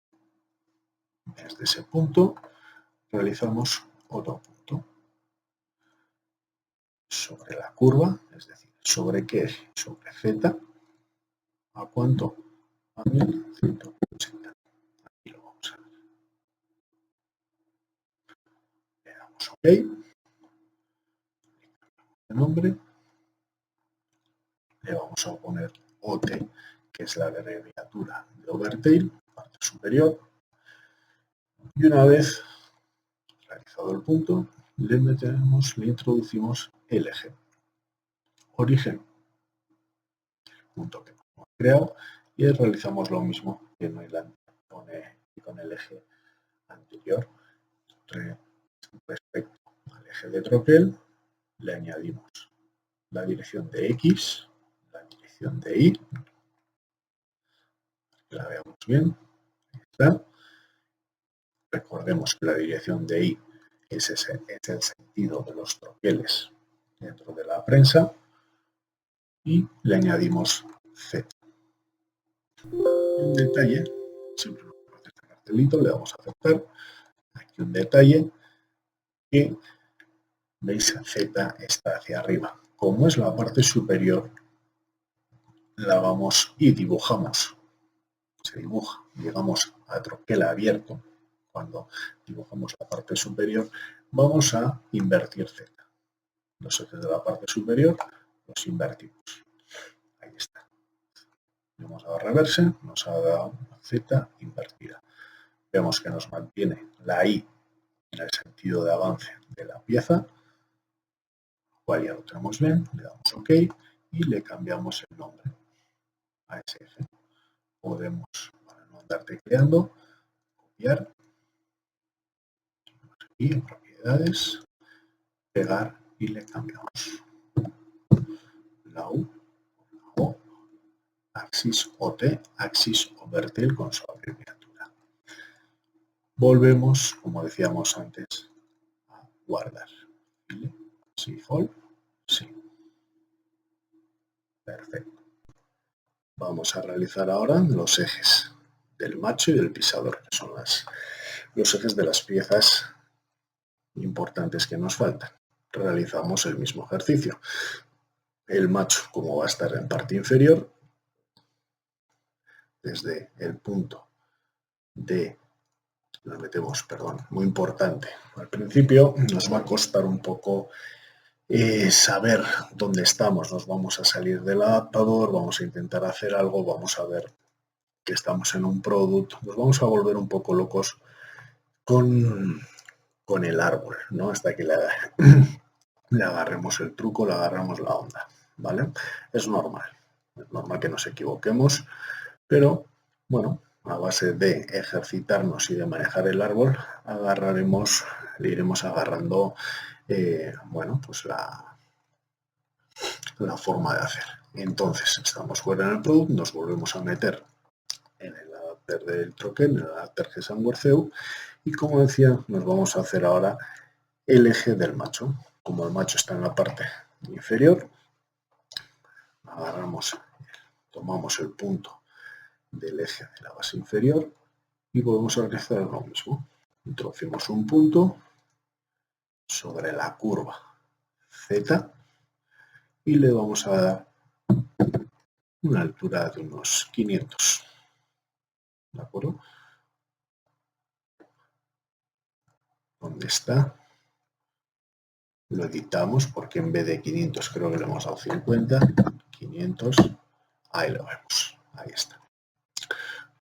Desde ese punto realizamos otro punto sobre la curva, es decir, ¿sobre qué eje? Sobre Z. ¿A cuánto? A 1180. Aquí lo vamos a ver. Le damos OK. El nombre. Le vamos a poner OT, que es la abreviatura de Overtail, parte superior. Y una vez realizado el punto, le introducimos el eje. Origen, el punto que hemos creado, y realizamos lo mismo que con el eje anterior. Respecto al eje de troquel, le añadimos la dirección de X, la dirección de Y, que la veamos bien. Ahí está. Recordemos que la dirección de Y es el sentido de los troqueles dentro de la prensa y le añadimos Z. Un detalle, siempre nos aparece este cartelito, le damos a aceptar. Aquí un detalle que, veis, Z está hacia arriba. Como es la parte superior, la vamos y dibujamos. Se dibuja, llegamos a troquel abierto. Cuando dibujamos la parte superior, vamos a invertir Z. Los ejes de la parte superior los invertimos. Ahí está. Le hemos dado reverse, nos ha dado Z invertida. Vemos que nos mantiene la Y en el sentido de avance de la pieza, cual ya lo tenemos bien, le damos OK y le cambiamos el nombre a ese eje. Podemos, para no andar tecleando, copiar, y en propiedades, pegar y le cambiamos la U, la O, axis OT, axis Overtail con su abreviatura. Volvemos, como decíamos antes, a guardar. Sí, all, sí. Perfecto. Vamos a realizar ahora los ejes del macho y del pisador, que son los ejes de las piezas importantes que nos faltan. Realizamos el mismo ejercicio. El macho, como va a estar en parte inferior, desde el punto de, lo metemos, perdón, muy importante. Al principio nos va a costar un poco saber dónde estamos. Nos vamos a salir del adaptador, vamos a intentar hacer algo, vamos a ver que estamos en un product, nos vamos a volver un poco locos con el árbol, ¿no? Hasta que le agarremos el truco, le agarramos la onda, ¿vale? Es normal que nos equivoquemos, pero bueno, a base de ejercitarnos y de manejar el árbol, le iremos agarrando, bueno, pues la forma de hacer. Entonces, estamos fuera en el product, nos volvemos a meter en el adapter del troquel, en el adapter GESAN-WORCEU, y como decía, nos vamos a hacer ahora el eje del macho. Como el macho está en la parte inferior, tomamos el punto del eje de la base inferior y volvemos a realizar lo mismo. Introducimos un punto sobre la curva Z y le vamos a dar una altura de unos 500. ¿De acuerdo? ¿Dónde está? Lo editamos porque en vez de 500 creo que le hemos dado 50. 500. Ahí lo vemos. Ahí está.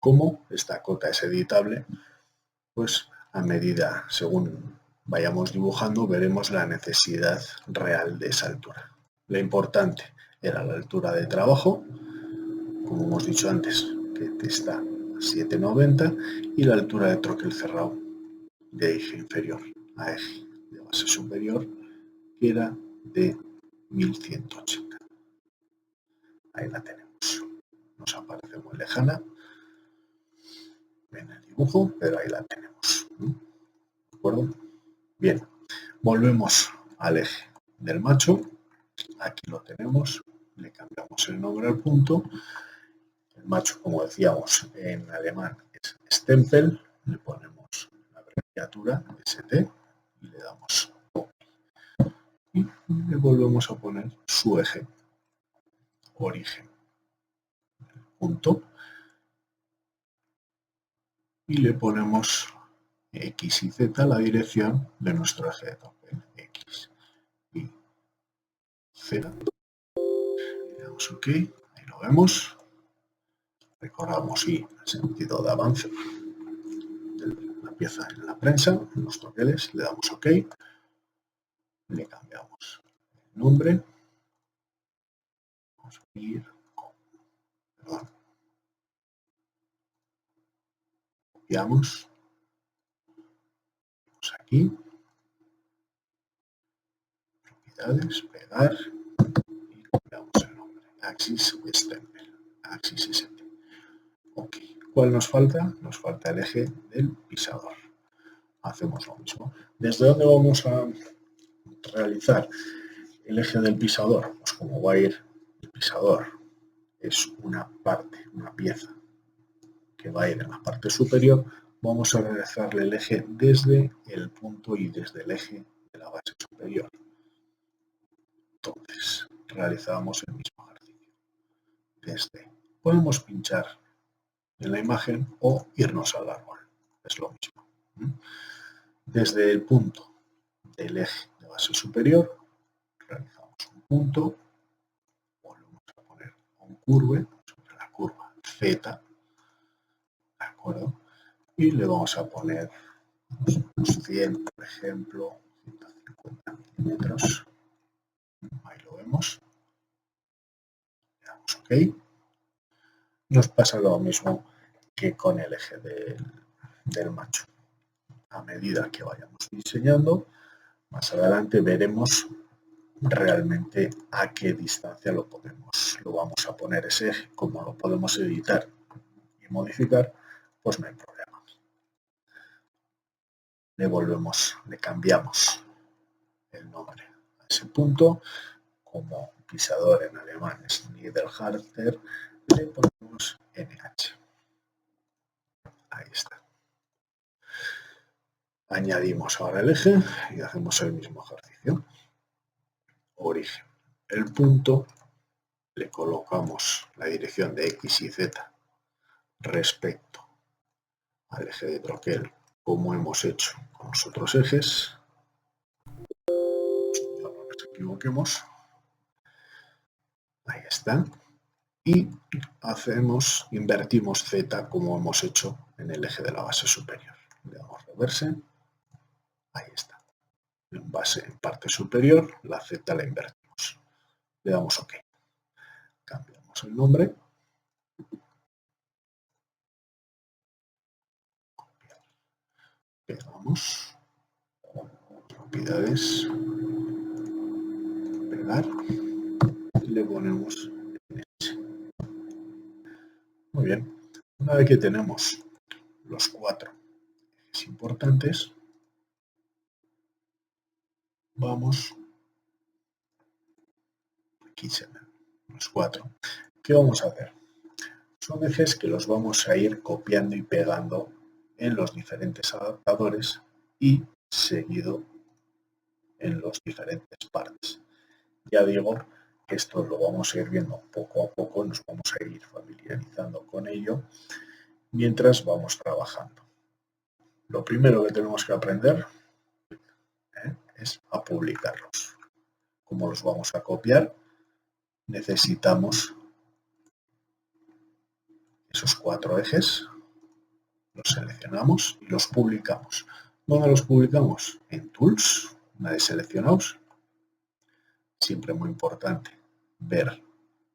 Como esta cota es editable, pues a medida, según vayamos dibujando, veremos la necesidad real de esa altura. Lo importante era la altura de trabajo, como hemos dicho antes, que está a 790, y la altura de troquel cerrado de eje inferior a eje de base superior, que era de 1180. Ahí la tenemos. Nos aparece muy lejana en el dibujo, pero ahí la tenemos. ¿De acuerdo? Bien, volvemos al eje del macho. Aquí lo tenemos. Le cambiamos el nombre al punto. El macho, como decíamos en alemán, es Stempel. Le ponemos la abreviatura ST y le damos OK. Y le volvemos a poner su eje, origen, punto. Y le ponemos X y Z, la dirección de nuestro eje de toque. X y Z. Le damos OK, ahí lo vemos. Recordamos Y el sentido de avance de la pieza en la prensa, en los troqueles, le damos OK. Le cambiamos el nombre. Vamos a ir perdón. Copiamos. Vamos aquí. Propiedades, pegar. Y cambiamos el nombre. Axis Stempel. Axis ST. OK. ¿Cuál nos falta? Nos falta el eje del pisador. Hacemos lo mismo. ¿Desde dónde vamos a realizar el eje del pisador? Pues como va a ir el pisador, es una parte, una pieza que va a ir en la parte superior, vamos a realizarle el eje desde el punto y desde el eje de la base superior. Entonces, realizamos el mismo ejercicio. Podemos pinchar en la imagen o irnos al árbol. Es lo mismo. Desde el punto del eje de base superior, realizamos un punto, volvemos a poner un curve sobre la curva Z, ¿de acuerdo? Y le vamos a poner unos 100, por ejemplo, 150 milímetros. Ahí lo vemos. Le damos OK. Nos pasa lo mismo que con el eje del macho. A medida que vayamos diseñando, más adelante veremos realmente a qué distancia lo vamos a poner ese eje. Como lo podemos editar y modificar, pues no hay problema. Le cambiamos el nombre a ese punto, como pisador en alemán es Niederhalter, le ponemos NH. Ahí está. Añadimos ahora el eje y hacemos el mismo ejercicio. Origen. El punto, le colocamos la dirección de X y Z respecto al eje de troquel, como hemos hecho con los otros ejes. No nos equivoquemos. Ahí está. Y invertimos Z como hemos hecho en el eje de la base superior. Le damos reverse. Ahí está. En parte superior, la Z la invertimos. Le damos OK. Cambiamos el nombre. Pegamos. Propiedades. Pegar. Y le ponemos NH. Muy bien. Una vez que tenemos los 4 ejes importantes, vamos. Aquí se ven los 4. ¿Qué vamos a hacer? Son ejes que los vamos a ir copiando y pegando en los diferentes adaptadores y seguido en los diferentes partes. Ya digo que esto lo vamos a ir viendo poco a poco, nos vamos a ir familiarizando con ello mientras vamos trabajando. Lo primero que tenemos que aprender es a publicarlos. ¿Cómo los vamos a copiar? Necesitamos esos 4 ejes, los seleccionamos y los publicamos. ¿Dónde los publicamos? En Tools, una vez seleccionados. Siempre muy importante ver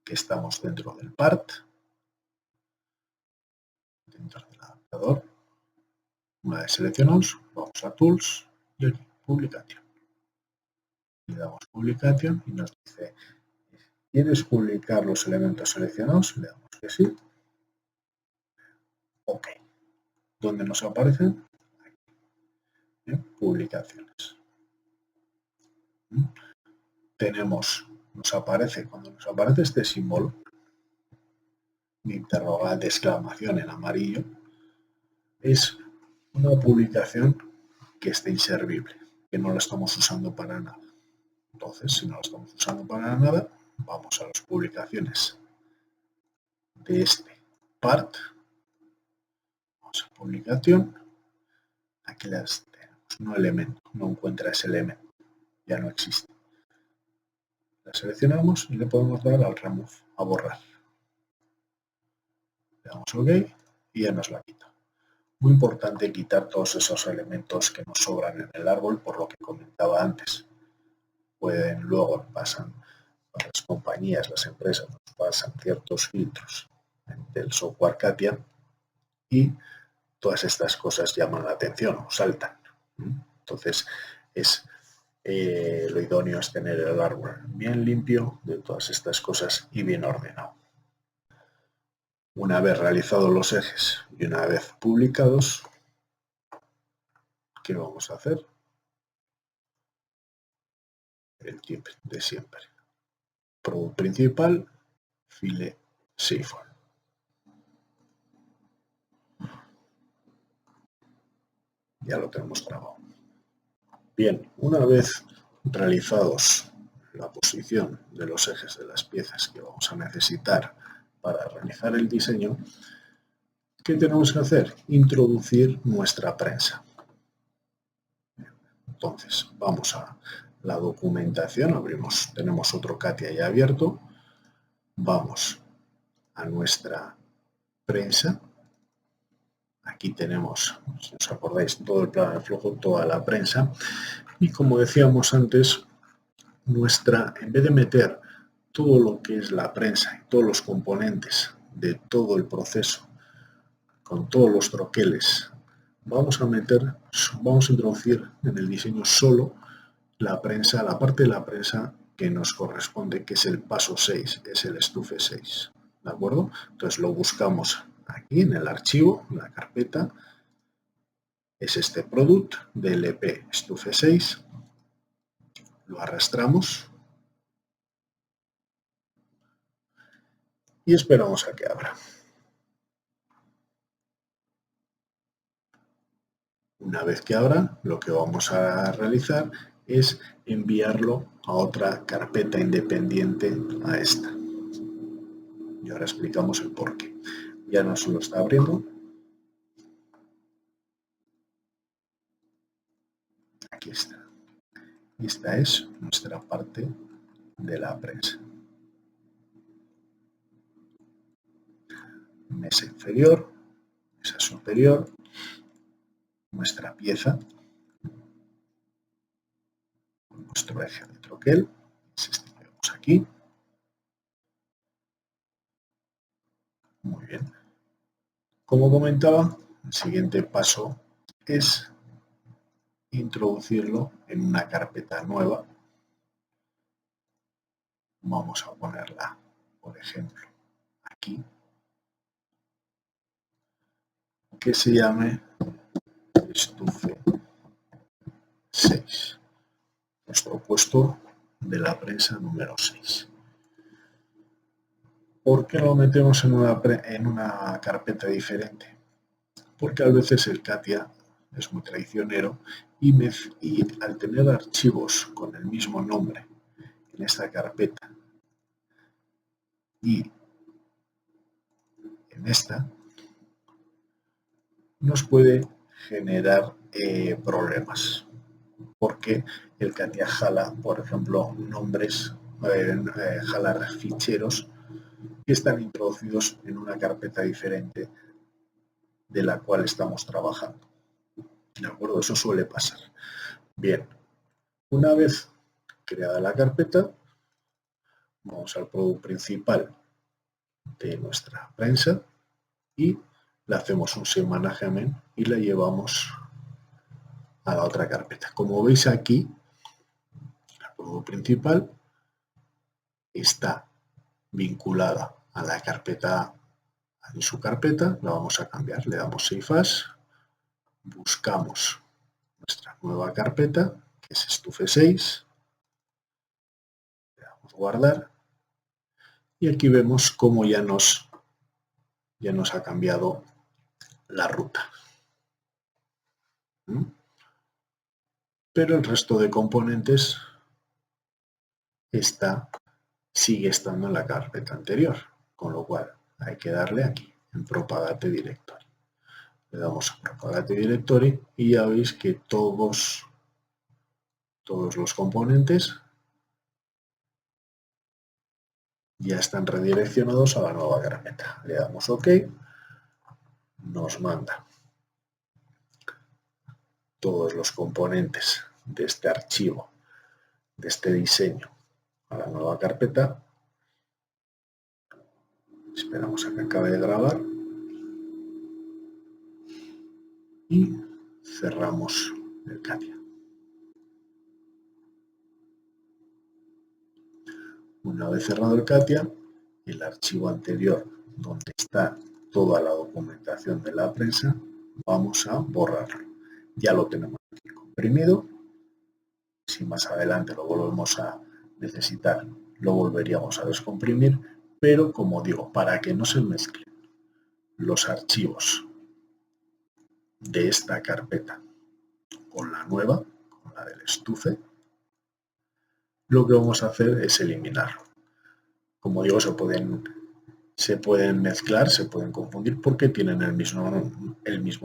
que estamos dentro del part, dentro del adaptador. Una vez seleccionados, vamos a Tools y aquí, Publicación. Le damos Publicación y nos dice, ¿quieres publicar los elementos seleccionados? Le damos que sí. OK. ¿Dónde nos aparecen? Aquí. Publicaciones. Cuando nos aparece este símbolo de interrogante, de exclamación en amarillo, es una publicación que está inservible, que no la estamos usando para nada. Entonces, si no la estamos usando para nada, vamos a las publicaciones de este part, vamos a publicación, aquí las tenemos, no elemento, no encuentra ese elemento, ya no existe. La seleccionamos y le podemos dar al remove, a borrar. Le damos OK y ya nos la quita. Muy importante quitar todos esos elementos que nos sobran en el árbol, por lo que comentaba antes. Luego pasan las compañías, las empresas, nos pasan ciertos filtros del software CATIA y todas estas cosas llaman la atención o saltan. Entonces, lo idóneo es tener el árbol bien limpio de todas estas cosas y bien ordenado. Una vez realizados los ejes y una vez publicados, ¿qué vamos a hacer? El tip de siempre. Product principal, file Safehold. Ya lo tenemos grabado. Bien, una vez realizados la posición de los ejes de las piezas que vamos a necesitar para realizar el diseño, ¿qué tenemos que hacer? Introducir nuestra prensa. Entonces, vamos a la documentación, tenemos otro CATIA ya abierto, vamos a nuestra prensa. Aquí tenemos, si os acordáis, todo el plano de flujo, toda la prensa. Y como decíamos antes, en vez de meter todo lo que es la prensa y todos los componentes de todo el proceso, con todos los troqueles vamos a introducir en el diseño solo la prensa, la parte de la prensa que nos corresponde, que es el paso 6, es el estufe 6, ¿de acuerdo? Entonces lo buscamos aquí en el archivo, en la carpeta, es este product DLP estufe 6, lo arrastramos y esperamos a que abra. Una vez que abra, lo que vamos a realizar es enviarlo a otra carpeta independiente a esta. Y ahora explicamos el porqué. Ya nos lo está abriendo. Aquí está. Y esta es nuestra parte de la prensa. Mesa inferior, mesa superior, nuestra pieza, nuestro eje de troquel, es este que vemos aquí. Muy bien. Como comentaba, el siguiente paso es introducirlo en una carpeta nueva. Vamos a ponerla, por ejemplo, aquí, que se llame estufe 6, nuestro puesto de la prensa número 6. ¿Por qué lo metemos en una carpeta diferente? Porque a veces el CATIA es muy traicionero y al tener archivos con el mismo nombre en esta carpeta y en esta, nos puede generar problemas, porque el CATIA jala, por ejemplo, nombres, jala ficheros que están introducidos en una carpeta diferente de la cual estamos trabajando. ¿De acuerdo? Eso suele pasar. Bien, una vez creada la carpeta, vamos al producto principal de nuestra prensa y le hacemos un save management y la llevamos a la otra carpeta. Como veis aquí, el producto principal está vinculada a la carpeta, en su carpeta, la vamos a cambiar, le damos Save As, buscamos nuestra nueva carpeta, que es estufe 6, le damos guardar y aquí vemos cómo ya nos ha cambiado la ruta. Pero el resto de componentes sigue estando en la carpeta anterior, con lo cual hay que darle aquí, en Propagate Directory. Le damos a Propagate Directory y ya veis que todos los componentes ya están redireccionados a la nueva carpeta. Le damos OK, nos manda todos los componentes de este archivo, de este diseño, a la nueva carpeta. Esperamos a que acabe de grabar y cerramos el CATIA. Una vez cerrado el CATIA, el archivo anterior donde está toda la documentación de la prensa, vamos a borrarlo. Ya lo tenemos aquí comprimido. Si más adelante lo volvemos a necesitar, lo volveríamos a descomprimir, pero como digo, para que no se mezclen los archivos de esta carpeta con la nueva, con la del estufe, lo que vamos a hacer es eliminarlo. Como digo, se pueden mezclar, se pueden confundir porque tienen el mismo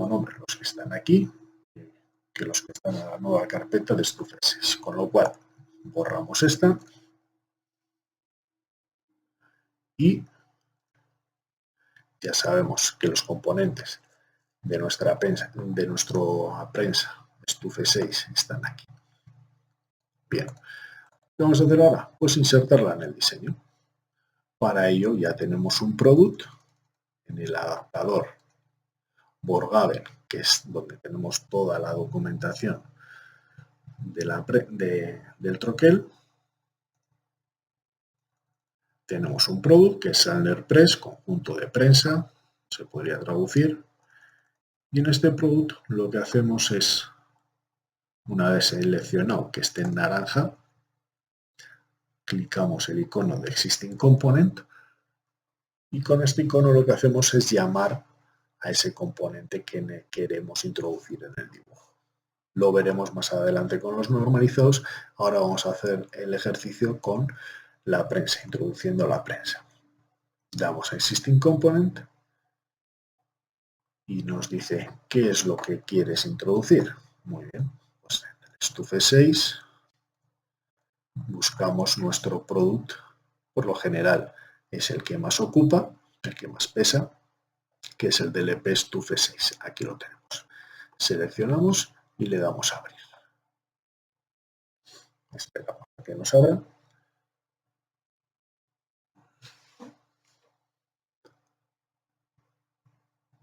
nombre, los que están aquí que los que están en la nueva carpeta de estufe 6, con lo cual borramos esta y ya sabemos que los componentes de nuestra prensa estufe 6 están aquí. Bien, ¿qué vamos a hacer ahora? Pues insertarla en el diseño. Para ello ya tenemos un product en el adaptador Borgaben, que es donde tenemos toda la documentación del troquel. Tenemos un product que es Sandler Press, conjunto de prensa, se podría traducir. Y en este product lo que hacemos es, una vez seleccionado que esté en naranja, clicamos el icono de Existing Component y con este icono lo que hacemos es llamar a ese componente que queremos introducir en el dibujo. Lo veremos más adelante con los normalizados. Ahora vamos a hacer el ejercicio con la prensa, introduciendo la prensa. Damos a Existing Component y nos dice qué es lo que quieres introducir. Muy bien, pues en el Stufe 6 buscamos nuestro product. Por lo general es el que más ocupa, el que más pesa, que es el del EP Stufe 6. Aquí lo tenemos. Seleccionamos y le damos a abrir. Esperamos a que nos abra.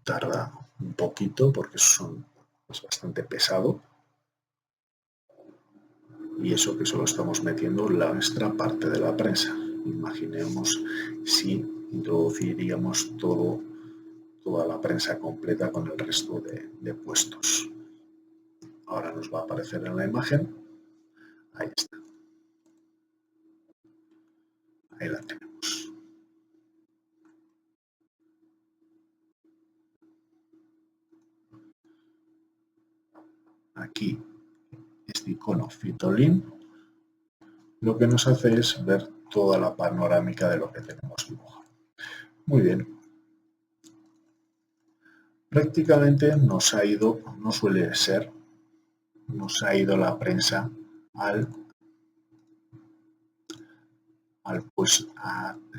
Tarda un poquito porque es bastante pesado. Y eso que solo estamos metiendo la nuestra parte de la prensa. Imaginemos si introduciríamos toda la prensa completa con el resto de puestos. Ahora nos va a aparecer en la imagen. Ahí está. Ahí la tenemos. Aquí, este icono Fitolin, lo que nos hace es ver toda la panorámica de lo que tenemos dibujado. Muy bien. Prácticamente nos ha ido, no suele ser, nos ha ido la prensa a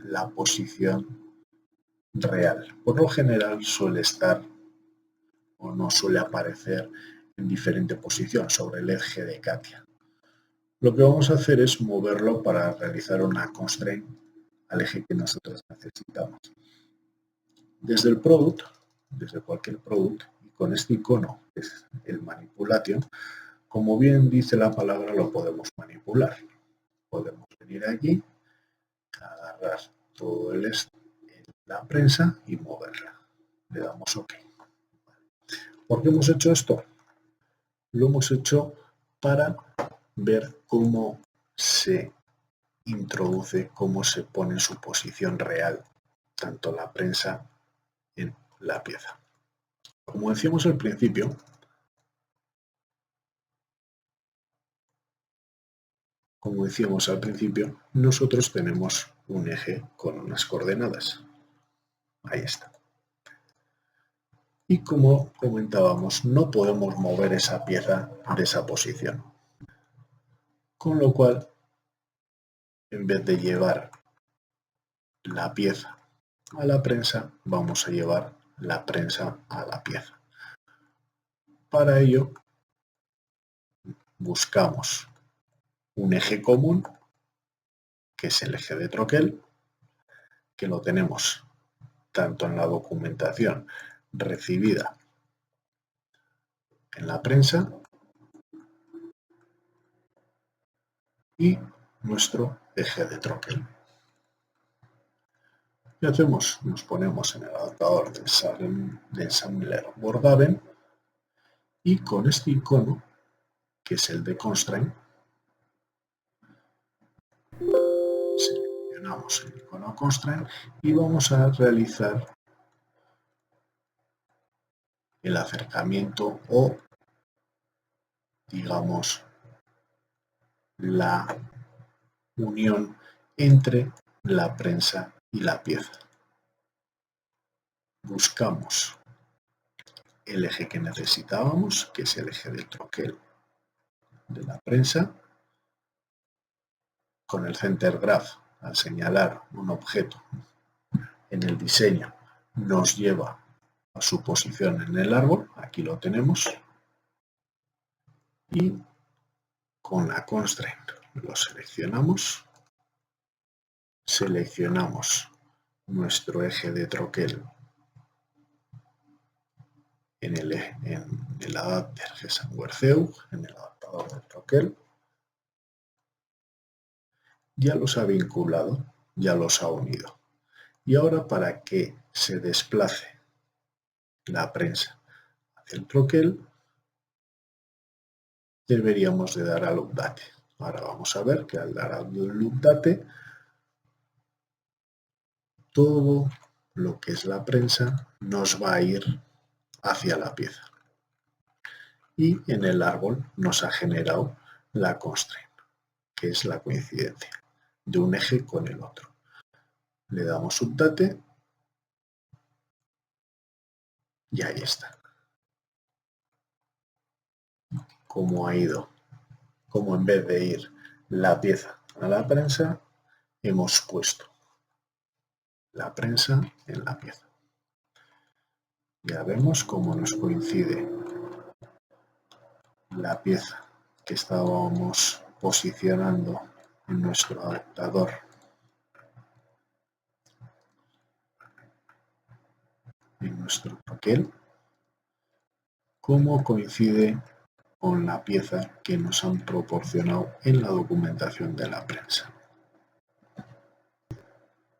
la posición real. Por lo general suele estar o no suele aparecer en diferente posición sobre el eje de Katia. Lo que vamos a hacer es moverlo para realizar una constraint al eje que nosotros necesitamos. Desde el product, desde cualquier product, y con este icono, que es el manipulation, como bien dice la palabra, lo podemos manipular. Podemos venir aquí, agarrar todo la prensa y moverla. Le damos OK. ¿Por qué hemos hecho esto? Lo hemos hecho para ver cómo se introduce, cómo se pone en su posición real, tanto la prensa en la pieza. Como decíamos al principio, nosotros tenemos un eje con unas coordenadas. Ahí está. Y como comentábamos, no podemos mover esa pieza de esa posición. Con lo cual, en vez de llevar la pieza a la prensa, vamos a llevar la prensa a la pieza. Para ello, buscamos un eje común, que es el eje de troquel, que lo tenemos tanto en la documentación recibida en la prensa y nuestro eje de troquel. ¿Qué hacemos? Nos ponemos en el adaptador de ensambler Borgaben y con este icono, que es el de Constraint, seleccionamos el icono Constraint y vamos a realizar el acercamiento o, digamos, la unión entre la prensa y la pieza. Buscamos el eje que necesitábamos, que es el eje del troquel de la prensa. Con el Center Graph, al señalar un objeto en el diseño, nos lleva a su posición en el árbol. Aquí lo tenemos. Y con la Constraint lo seleccionamos. Seleccionamos nuestro eje de troquel en el adapter Gesang-Werkzeug, en el adaptador del troquel. Ya los ha vinculado, ya los ha unido. Y ahora, para que se desplace la prensa hacia el troquel, deberíamos de dar al update. Ahora vamos a ver que al dar al update, todo lo que es la prensa nos va a ir hacia la pieza. Y en el árbol nos ha generado la constraint, que es la coincidencia de un eje con el otro. Le damos update y ahí está. Cómo ha ido, como en vez de ir la pieza a la prensa, hemos puesto la prensa en la pieza. Ya vemos cómo nos coincide la pieza que estábamos posicionando en nuestro adaptador en nuestro troquel, cómo coincide con la pieza que nos han proporcionado en la documentación de la prensa.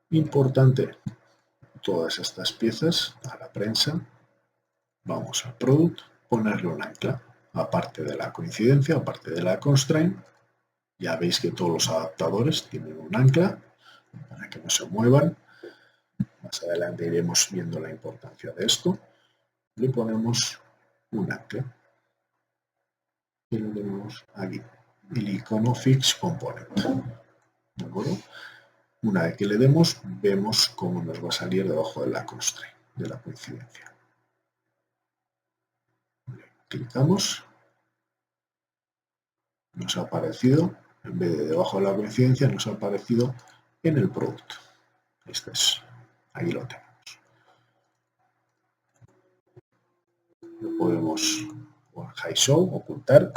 Importante, todas estas piezas a la prensa, vamos a Product, ponerle un ancla, aparte de la coincidencia, aparte de la constraint. Ya veis que todos los adaptadores tienen un ancla para que no se muevan. Más adelante iremos viendo la importancia de esto. Le ponemos un ancla. Y lo tenemos aquí, el icono Fix Component. ¿De acuerdo? Una vez que le demos, vemos cómo nos va a salir debajo de la constraint, de la coincidencia. Clicamos. Nos ha aparecido, en vez de debajo de la coincidencia, nos ha aparecido en el producto. Este es, ahí lo tenemos. Lo podemos con High Show ocultar.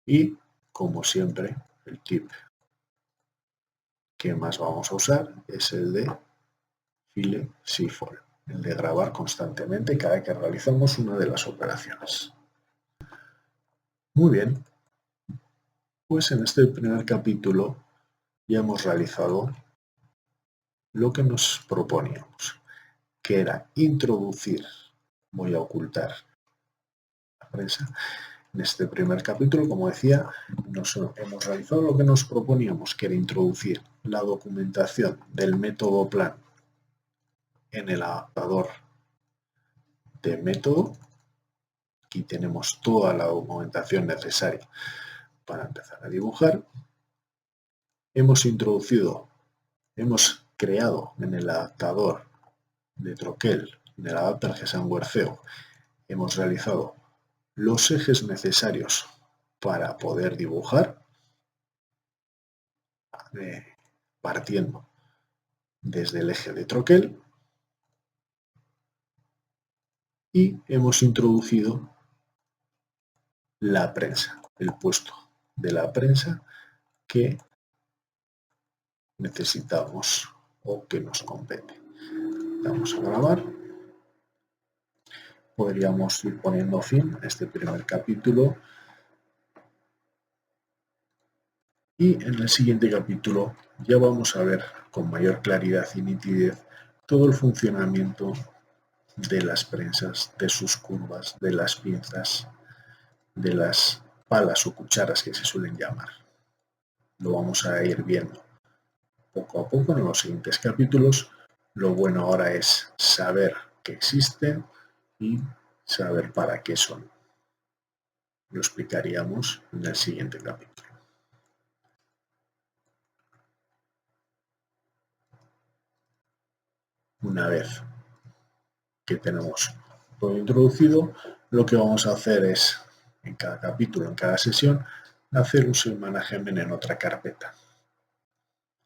Y, como siempre, el tip que más vamos a usar es el de File Shuffle, el de grabar constantemente cada vez que realizamos una de las operaciones. Muy bien, pues en este primer capítulo ya hemos realizado lo que nos proponíamos, que era introducir, voy a ocultar la prensa. En este primer capítulo, como decía, hemos realizado lo que nos proponíamos, que era introducir la documentación del método plan en el adaptador de método. Aquí tenemos toda la documentación necesaria para empezar a dibujar. Hemos creado en el adaptador de troquel, en el adapter Gesang-Werkzeug, hemos realizado los ejes necesarios para poder dibujar, partiendo desde el eje de troquel, y hemos introducido la prensa, el puesto de la prensa que necesitamos o que nos compete. Vamos a grabar. Podríamos ir poniendo fin a este primer capítulo y en el siguiente capítulo ya vamos a ver con mayor claridad y nitidez todo el funcionamiento de las prensas, de sus curvas, de las pinzas, de las palas o cucharas que se suelen llamar. Lo vamos a ir viendo poco a poco en los siguientes capítulos. Lo bueno ahora es saber que existen y saber para qué son. Lo explicaríamos en el siguiente capítulo. Una vez que tenemos todo introducido, lo que vamos a hacer es, en cada capítulo, en cada sesión, hacer un submanagemen en otra carpeta.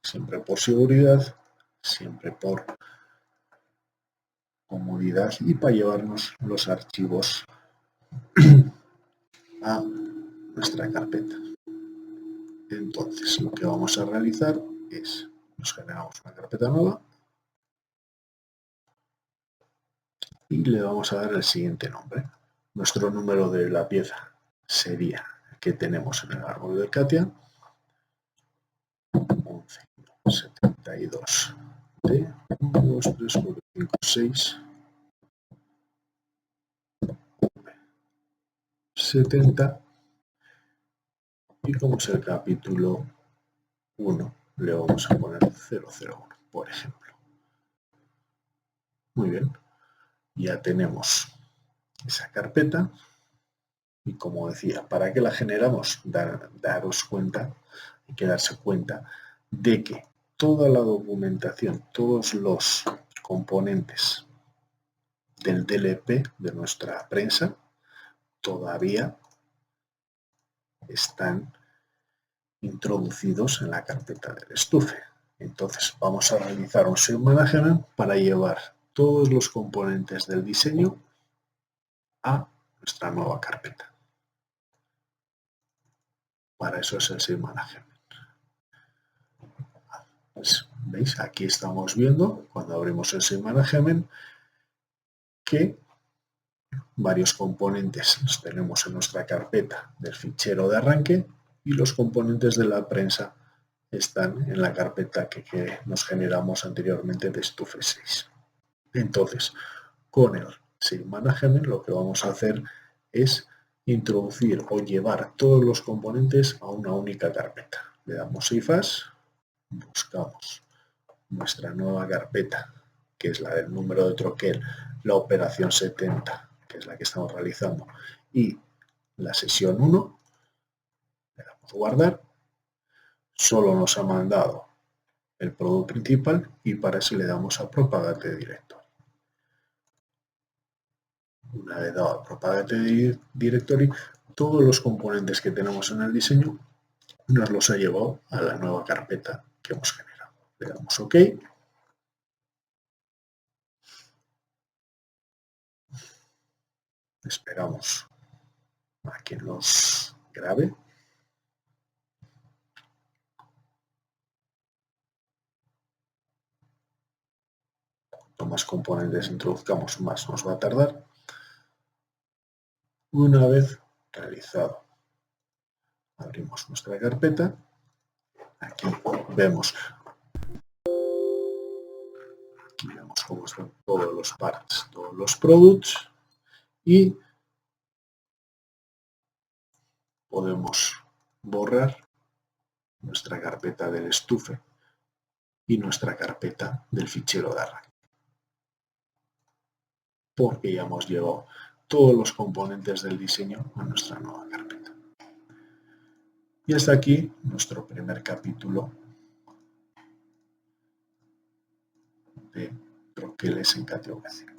Siempre por seguridad, siempre por comodidad y para llevarnos los archivos a nuestra carpeta. Entonces, lo que vamos a realizar es, nos generamos una carpeta nueva, y le vamos a dar el siguiente nombre. Nuestro número de la pieza sería el que tenemos en el árbol de Katia, 11.72 de 1, 2, 3, 4, 5, 6, 70, y como es el capítulo 1, le vamos a poner 001, por ejemplo. Muy bien, ya tenemos esa carpeta y, como decía, ¿para qué la generamos? Daros cuenta, hay que darse cuenta de que toda la documentación, todos los componentes del DLP de nuestra prensa todavía están introducidos en la carpeta del estufe. Entonces vamos a realizar un Shape Management para llevar todos los componentes del diseño a nuestra nueva carpeta. Para eso es el Shape Management. Pues, ¿veis? Aquí estamos viendo, cuando abrimos el Shape Management, que varios componentes los tenemos en nuestra carpeta del fichero de arranque y los componentes de la prensa están en la carpeta que nos generamos anteriormente de Stufe 6. Entonces, con el Shape Management lo que vamos a hacer es introducir o llevar todos los componentes a una única carpeta. Le damos Save As, buscamos nuestra nueva carpeta, que es la del número de troquel, la operación 70, que es la que estamos realizando, y la sesión 1, le damos guardar, solo nos ha mandado el producto principal y para eso le damos a Propagate Directory. Una vez dado a Propagate Directory, todos los componentes que tenemos en el diseño nos los ha llevado a la nueva carpeta que hemos generado. Le damos OK. Esperamos a que nos grabe. Cuanto más componentes introduzcamos, más nos va a tardar. Una vez realizado, abrimos nuestra carpeta. Aquí vemos cómo están todos los parts, todos los products, y podemos borrar nuestra carpeta del estufe y nuestra carpeta del fichero de arranque, porque ya hemos llevado todos los componentes del diseño a nuestra nueva carpeta. Y hasta aquí nuestro primer capítulo de troqueles en CATIA V5.